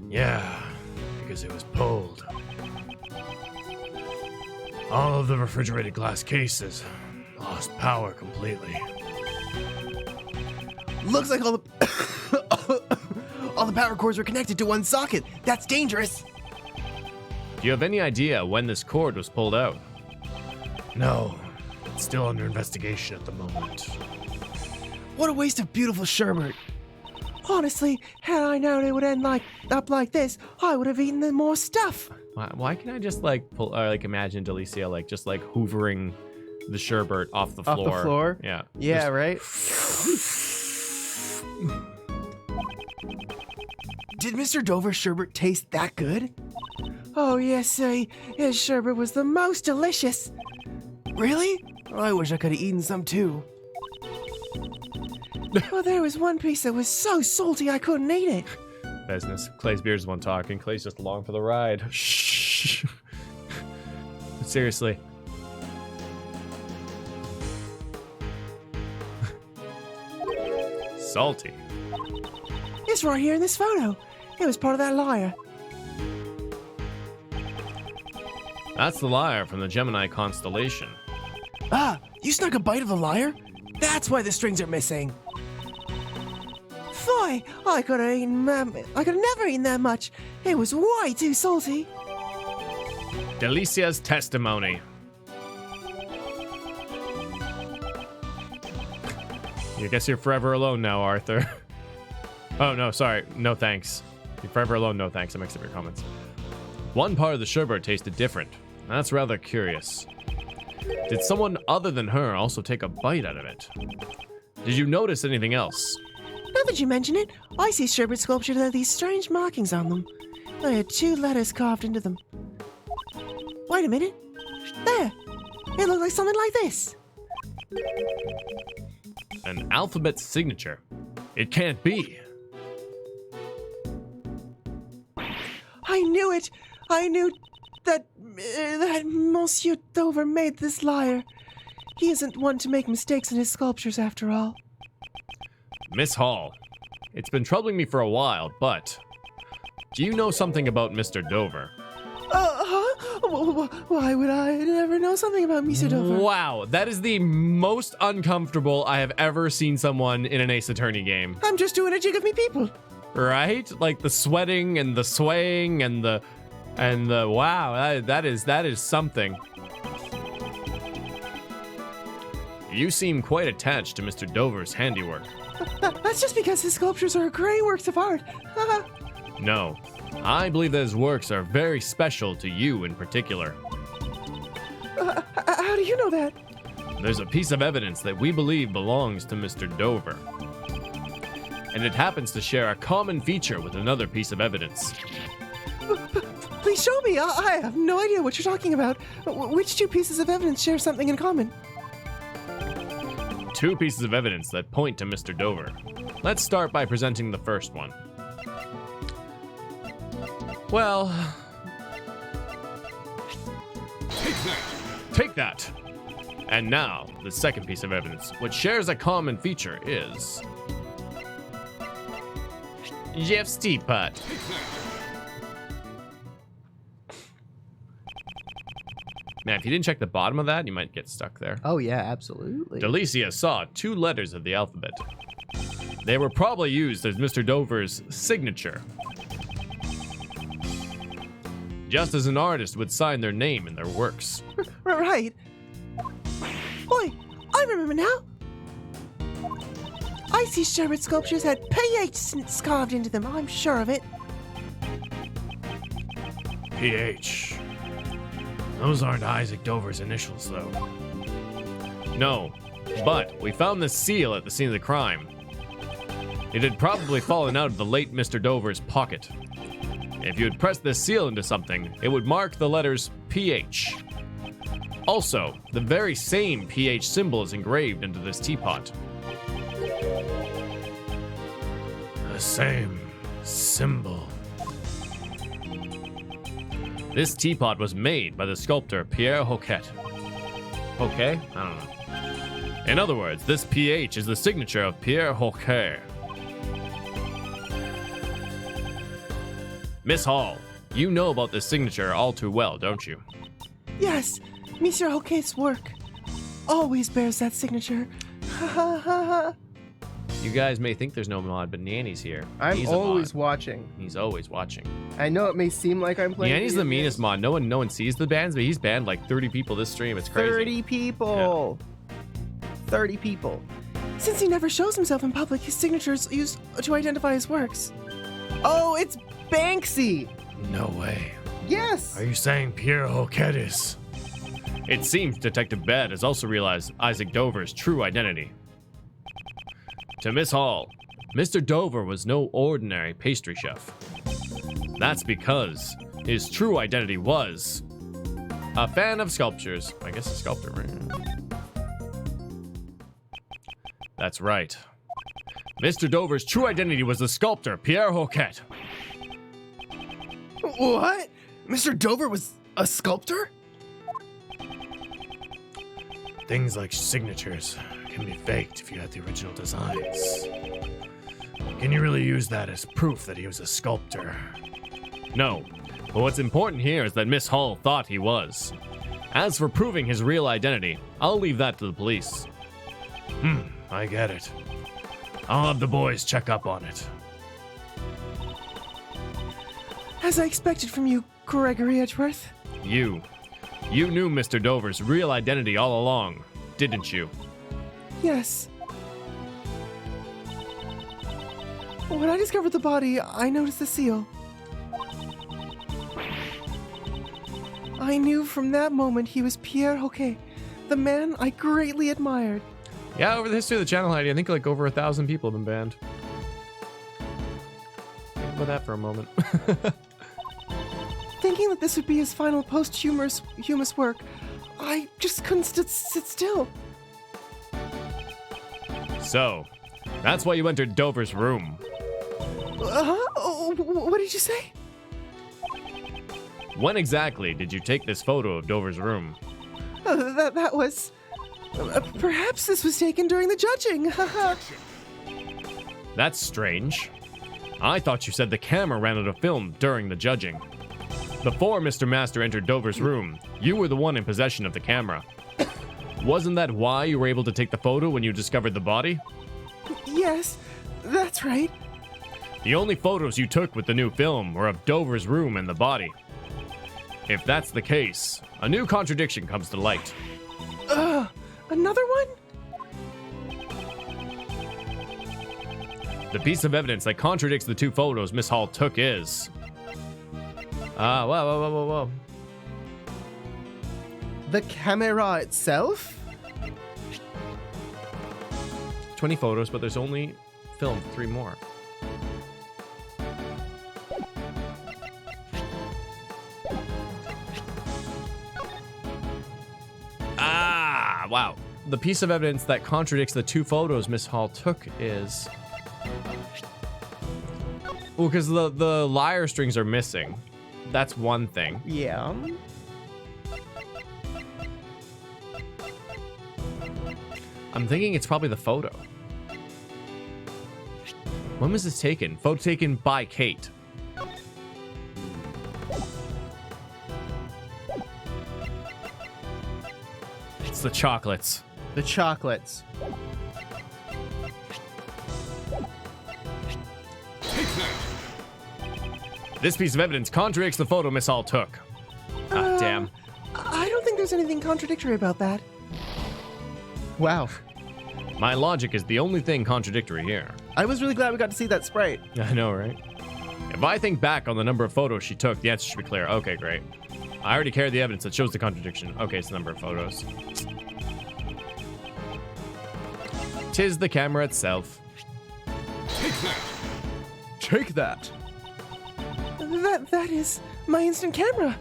Yeah, because it was pulled. All of the refrigerated glass cases lost power completely. Looks like all the power cords were connected to one socket. That's dangerous. Do you have any idea when this cord was pulled out? No, it's still under investigation at the moment. What a waste of beautiful sherbet. Honestly, had I known it would end up like this, I would have eaten more stuff. Why can't I just like pull or like imagine Delicia like just like hoovering the sherbet off the floor? Off the floor? Yeah. Yeah, Just- right? Did Mr. Dover's sherbet taste that good? Oh, yes, sir. His sherbet was the most delicious. Really? I wish I could have eaten some too. Well, there was one piece that was so salty I couldn't eat it. Business. Clay's beard's the one talking. Clay's just along for the ride. Shh. Seriously. Salty. It's right here in this photo. It was part of that lyre. That's the lyre from the Gemini constellation. Ah, you snuck a bite of the lyre? That's why the strings are missing. Fie! I could have never eaten that much. It was way too salty. Delicia's testimony. I guess you're forever alone now, Arthur. Oh, no, sorry. No thanks. You're forever alone, no thanks. I mixed up your comments. One part of the sherbet tasted different. That's rather curious. Did someone other than her also take a bite out of it? Did you notice anything else? Now that you mention it, I see sherbet sculpture that have these strange markings on them. I had 2 letters carved into them. Wait a minute. There. It looks like something like this. An alphabet signature. It can't be. I knew it. I knew that Monsieur Dover made this liar. He isn't one to make mistakes in his sculptures, after all. Miss Hall, it's been troubling me for a while, but do you know something about Mr. Dover? Why would I never know something about Monsieur Dover? Wow, that is the most uncomfortable I have ever seen someone in an Ace Attorney game. I'm just doing a jig of me people. Right? Like the sweating and the swaying and the wow, that is something. You seem quite attached to Mr. Dover's handiwork. That's just because his sculptures are great works of art. No, I believe that his works are very special to you in particular. How do you know that? There's a piece of evidence that we believe belongs to Mr. Dover. And it happens to share a common feature with another piece of evidence. Please show me. I have no idea what you're talking about. Which 2 pieces of evidence share something in common? 2 pieces of evidence that point to Mr. Dover. Let's start by presenting the first one. Well... Take that! And now, the second piece of evidence, which shares a common feature, is... Jeff's teapot. Man, if you didn't check the bottom of that, you might get stuck there. Oh, yeah, absolutely. Delicia saw 2 letters of the alphabet. They were probably used as Mr. Dover's signature. Just as an artist would sign their name in their works. Right. Boy, I remember now. I see sherbet sculptures had PH carved into them. I'm sure of it. PH. Those aren't Isaac Dover's initials, though. No, but we found this seal at the scene of the crime. It had probably fallen out of the late Mr. Dover's pocket. If you had pressed this seal into something, it would mark the letters PH. Also, the very same PH symbol is engraved into this teapot. The same symbol. This teapot was made by the sculptor Pierre Hoquet. Hoquet? I don't know. In other words, this PH is the signature of Pierre Hoquet. Miss Hall, you know about this signature all too well, don't you? Yes, Monsieur Hoquet's work always bears that signature. Ha ha ha ha. You guys may think there's no mod, but Nanny's here. I'm He's a always mod. watching. He's always watching. I know it may seem like I'm playing. Nanny's the video meanest games. mod. No one sees the bans, but he's banned like 30 people this stream. It's crazy. 30 people. 30 people. Since he never shows himself in public, his signature is used to identify his works. Oh, it's Banksy. No way. Yes. Are you saying Pierre Hoquet is? It seems Detective Bed has also realized Isaac Dover's true identity. To Miss Hall, Mr. Dover was no ordinary pastry chef. That's because his true identity was a fan of sculptures. I guess a sculptor, right? That's right. Mr. Dover's true identity was the sculptor Pierre Hoquet. What? Mr. Dover was a sculptor? Things like signatures can be faked if you had the original designs. Can you really use that as proof that he was a sculptor? No, but what's important here is that Miss Hall thought he was. As for proving his real identity, I'll leave that to the police. I get it. I'll have the boys check up on it. As I expected from you, Gregory Edgeworth. You knew Mr. Dover's real identity all along, didn't you? Yes. When I discovered the body, I noticed the seal. I knew from that moment he was Pierre Hoquet, the man I greatly admired. Yeah, over the history of the channel, Heidi, I think like over 1,000 people have been banned. Think about that for a moment. Thinking that this would be his final posthumous work, I just couldn't sit still. So, that's why you entered Dover's room. What did you say? When exactly did you take this photo of Dover's room? That was... perhaps this was taken during the judging. That's strange. I thought you said the camera ran out of film during the judging. Before Mr. Master entered Dover's room, you were the one in possession of the camera. Wasn't that why you were able to take the photo when you discovered the body? Yes, that's right. The only photos you took with the new film were of Dover's room and the body. If that's the case, a new contradiction comes to light. Another one? The piece of evidence that contradicts the two photos Miss Hall took is... whoa. The camera itself? 20 photos, but there's only film 3 more. Wow. The piece of evidence that contradicts the 2 photos Miss Hall took is... Well, because the liar strings are missing. That's one thing. Yeah. I'm thinking it's probably the photo. When was this taken? Photo taken by Kate. It's the chocolates. The chocolates. This piece of evidence contradicts the photo Miss Hall took. Damn. I don't think there's anything contradictory about that. Wow. My logic is the only thing contradictory here. I was really glad we got to see that Sprite. I know, right? If I think back on the number of photos she took, the answer should be clear. Okay, great. I already carried the evidence that shows the contradiction. Okay, it's the number of photos. Tis the camera itself. Take that. That is my instant camera.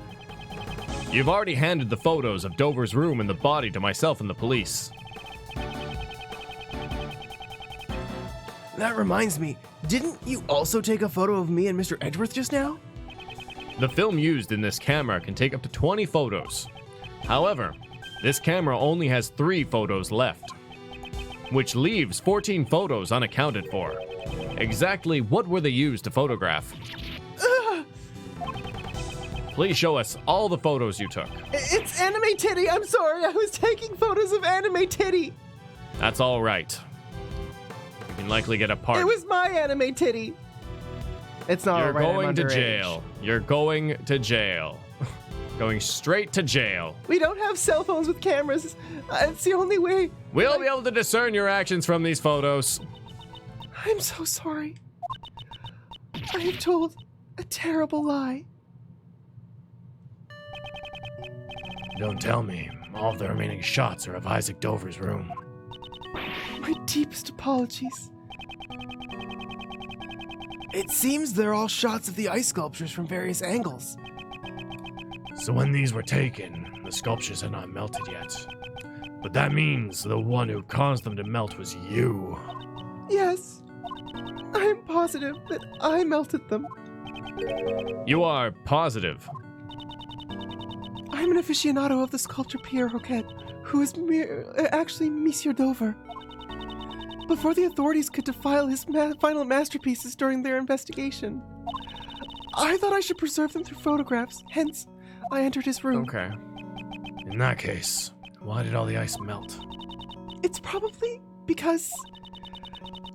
You've already handed the photos of Dover's room and the body to myself and the police. That reminds me, didn't you also take a photo of me and Mr. Edgeworth just now? The film used in this camera can take up to 20 photos. However, this camera only has 3 photos left, which leaves 14 photos unaccounted for. Exactly what were they used to photograph? Please show us all the photos you took. It's anime titty. I'm sorry. I was taking photos of anime titty. That's all right. You can likely get a pardon. It was my anime titty. It's not You're all right. I'm going to underage. jail. You're going to jail. Going straight to jail. We don't have cell phones with cameras. It's the only way. We'll be able to discern your actions from these photos. I'm so sorry. I have told a terrible lie. Don't tell me. All of the remaining shots are of Isaac Dover's room. My deepest apologies. It seems they're all shots of the ice sculptures from various angles. So when these were taken, the sculptures had not melted yet. But that means the one who caused them to melt was you. Yes, I am positive that I melted them. You are positive. I'm an aficionado of the sculptor Pierre Hoquet, who is actually Monsieur Dover. Before the authorities could defile his final masterpieces during their investigation, I thought I should preserve them through photographs. Hence, I entered his room. Okay. In that case, why did all the ice melt? It's probably because,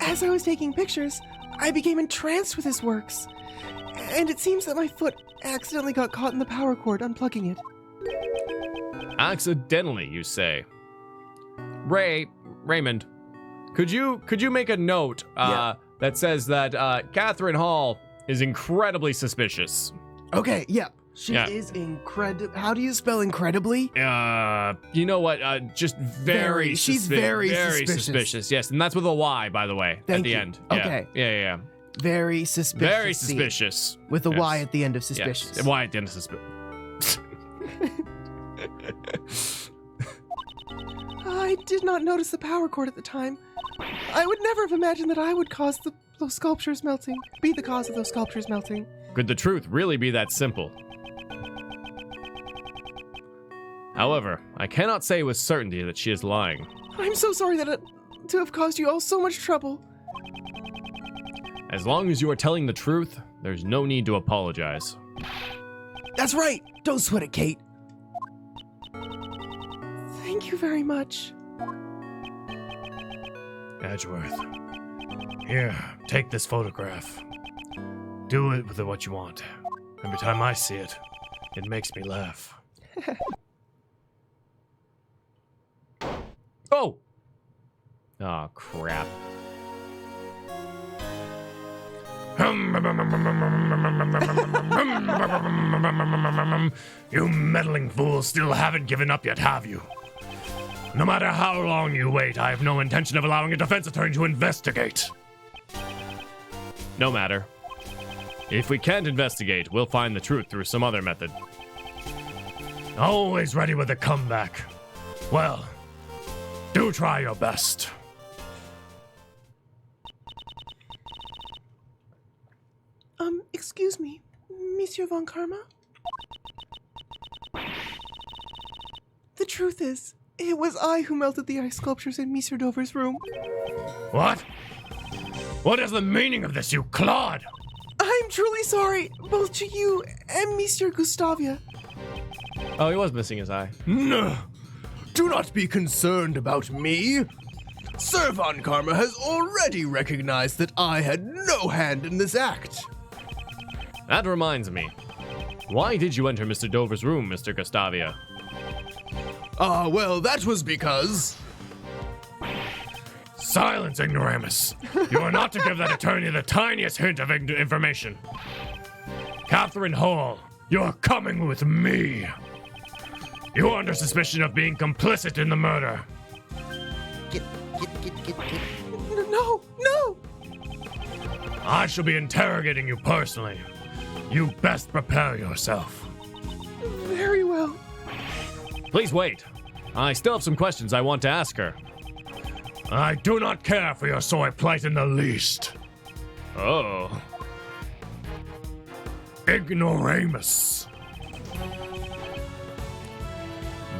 as I was taking pictures, I became entranced with his works. And it seems that my foot accidentally got caught in the power cord unplugging it. Accidentally, you say. Raymond, could you make a note that that says that Catherine Hall is incredibly suspicious. Okay, yeah. She Yeah. is incredible. How do you spell incredibly? You know what? Just very She's very suspicious. suspicious. Yes, and that's with a Y, by the way, at Thank the you. end. Okay. Yeah. Very suspicious. Very scene. suspicious. With a Yes. Y at the end of suspicious. Yes. Y at the end of suspicious. I did not notice the power cord at the time. I would never have imagined that I would cause those sculptures melting. Be the cause of those sculptures melting. Could the truth really be that simple? However, I cannot say with certainty that she is lying. I'm so sorry to have caused you all so much trouble. As long as you are telling the truth, there's no need to apologize. That's right. Don't sweat it, Kate. Thank you very much. Edgeworth. Here, take this photograph. Do it with what you want. Every time I see it, it makes me laugh. Oh! Oh, crap. You meddling fools still haven't given up yet, have you? No matter how long you wait, I have no intention of allowing a defense attorney to investigate. No matter. If we can't investigate, we'll find the truth through some other method. Always ready with a comeback. Well, do try your best. Excuse me, Monsieur Von Karma? The truth is, it was I who melted the ice sculptures in Monsieur Dover's room. What? What is the meaning of this, you clod? I'm truly sorry, both to you and Monsieur Gustavia. Oh, he was missing his eye. No. Do not be concerned about me. Sir Von Karma has already recognized that I had no hand in this act. That reminds me. Why did you enter Mr. Dover's room, Mr. Gustavia? Well, that was because... Silence, ignoramus. You are not to give that attorney the tiniest hint of information. Catherine Hall, you're coming with me. You're under suspicion of being complicit in the murder. No! I shall be interrogating you personally. You best prepare yourself. Very well. Please wait. I still have some questions I want to ask her. I do not care for your soy plight in the least. Oh. Ignoramus.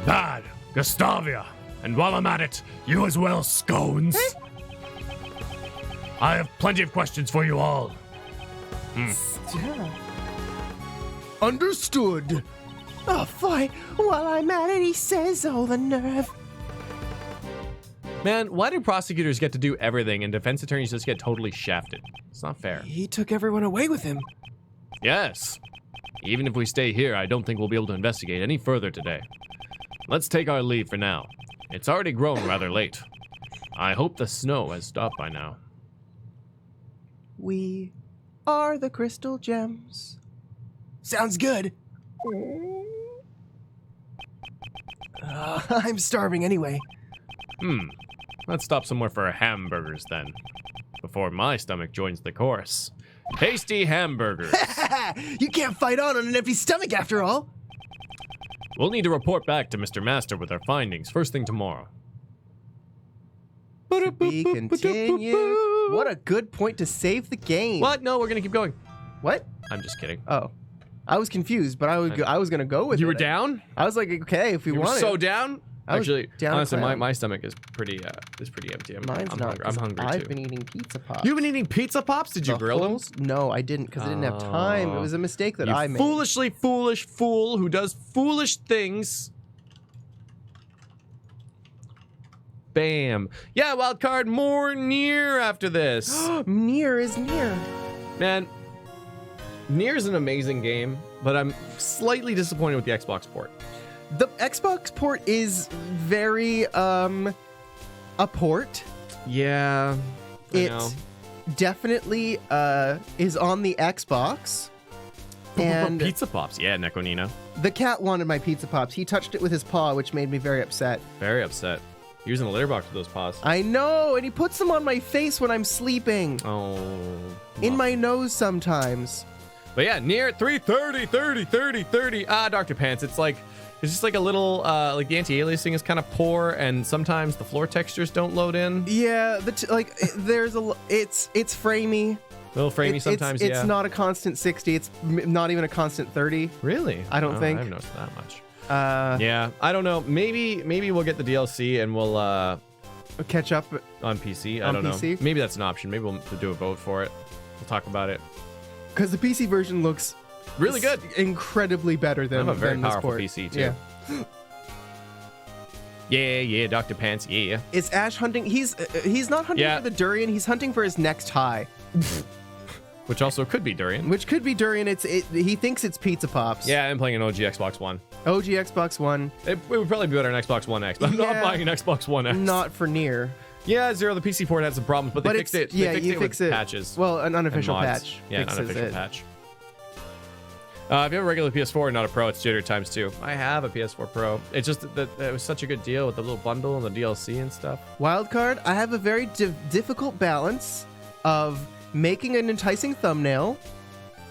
Bad, Gustavia. And while I'm at it, you as well, Scones. I have plenty of questions for you all. Understood. Oh, fine. While I'm at it, he says, oh, the nerve. Man, why do prosecutors get to do everything and defense attorneys just get totally shafted? It's not fair. He took everyone away with him. Yes. Even if we stay here, I don't think we'll be able to investigate any further today. Let's take our leave for now. It's already grown rather late. I hope the snow has stopped by now. We are the crystal gems. Sounds good. I'm starving anyway. Let's stop somewhere for hamburgers then. Before my stomach joins the chorus. Tasty hamburgers. You can't fight on an empty stomach after all. We'll need to report back to Mr. Master with our findings first thing tomorrow. To be continued. What a good point to save the game. What? No, we're gonna keep going. What? I'm just kidding. Oh. I was confused, but I was going to go with it. You were down? I was like, okay, if we You were want so down? I was Actually, down honestly, clown. my stomach is pretty empty. Mine's I'm not. hungry. I'm hungry I've too. been eating pizza pops. You've been eating pizza pops? Did you The grill them? whole No, I didn't because I didn't have time. It was a mistake that You I made. foolishly foolish fool who does foolish things. Bam. Yeah, wild card, more near after this. Near is near. Man, Nier's an amazing game, but I'm slightly disappointed with the Xbox port. The Xbox port is very a port. Yeah, I It know. definitely is on the Xbox. And Pizza Pops. Yeah, Nekonina. the cat wanted my Pizza Pops. He touched it with his paw, which made me very upset. Very upset. Using a litter box with those paws. I know, and he puts them on my face when I'm sleeping. Oh. In my nose sometimes. But yeah, near 330. Dr. Pants. It's just like a little, like the anti-aliasing is kind of poor, and sometimes the floor textures don't load in. Yeah, there's it's framey. A little framey sometimes, yeah. It's not a constant 60. It's not even a constant 30. Really? I don't think. I haven't noticed that much. Yeah, I don't know. Maybe we'll get the DLC and we'll catch up on PC. I on don't know. PC? Maybe that's an option. Maybe we'll do a vote for it. We'll talk about it. Because the PC version looks Really good. incredibly better than I have a very than this powerful port. PC too. Yeah. Yeah, Dr. Pants. Yeah. Is Ash hunting? He's not hunting Yeah. for the durian. He's hunting for his next high, Which also could be Durian. which could be durian. He thinks it's Pizza Pops. Yeah, I'm playing an OG Xbox One. OG Xbox One, It would probably be better on Xbox One X, but I'm not Yeah. buying an Xbox One X. not for near. Yeah, Zero, the PC port had some problems, but they fixed it. They Yeah, fixed you it fix with it. patches. Well, an and unofficial mods. patch. Yeah, an fixes unofficial it. patch. If you have a regular PS4 and not a Pro, it's jitter times 2. I have a PS4 Pro. It's just that it was such a good deal with the little bundle and the DLC and stuff. Wildcard, I have a very difficult balance of making an enticing thumbnail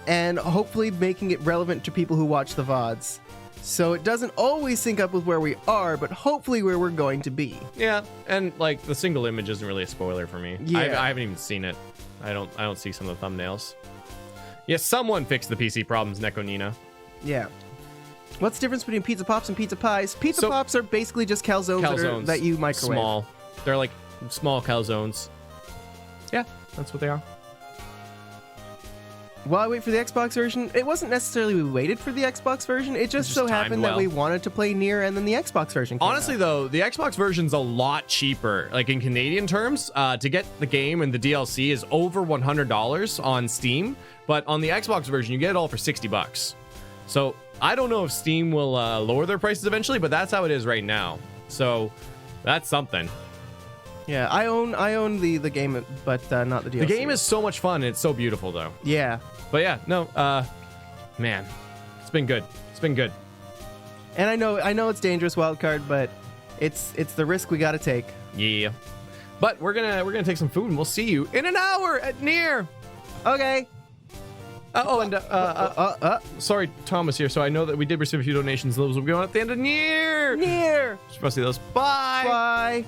and hopefully making it relevant to people who watch the VODs. So it doesn't always sync up with where we are, but hopefully where we're going to be. Yeah, and like the single image isn't really a spoiler for me. Yeah. I haven't even seen it. I don't see some of the thumbnails. Yeah, someone fixed the PC problems, Nekonina. Yeah. What's the difference between Pizza Pops and Pizza Pies? Pizza Pops are basically just calzones, that you microwave. Small. They're like small calzones. Yeah, that's what they are. While I wait for the Xbox version, it wasn't necessarily we waited for the Xbox version. It just so timed happened that well. we wanted to play Nier, and then the Xbox version came Honestly, out. though, the Xbox version's a lot cheaper. Like in Canadian terms, to get the game and the DLC is over $100 on Steam. But on the Xbox version, you get it all for $60. So I don't know if Steam will lower their prices eventually, but that's how it is right now. So that's something. Yeah, I own the game, but not the DLC. The game is so much fun and it's so beautiful, though. Yeah. But yeah, no, man, it's been good. It's been good. And I know it's dangerous, Wildcard, but it's the risk we got to take. Yeah. But we're gonna take some food and we'll see you in an hour at Nier. Okay. Sorry, Tom was here, so I know that we did receive a few donations. Those will be on at the end of Nier. Nier. Supposed to see those. Bye. Bye.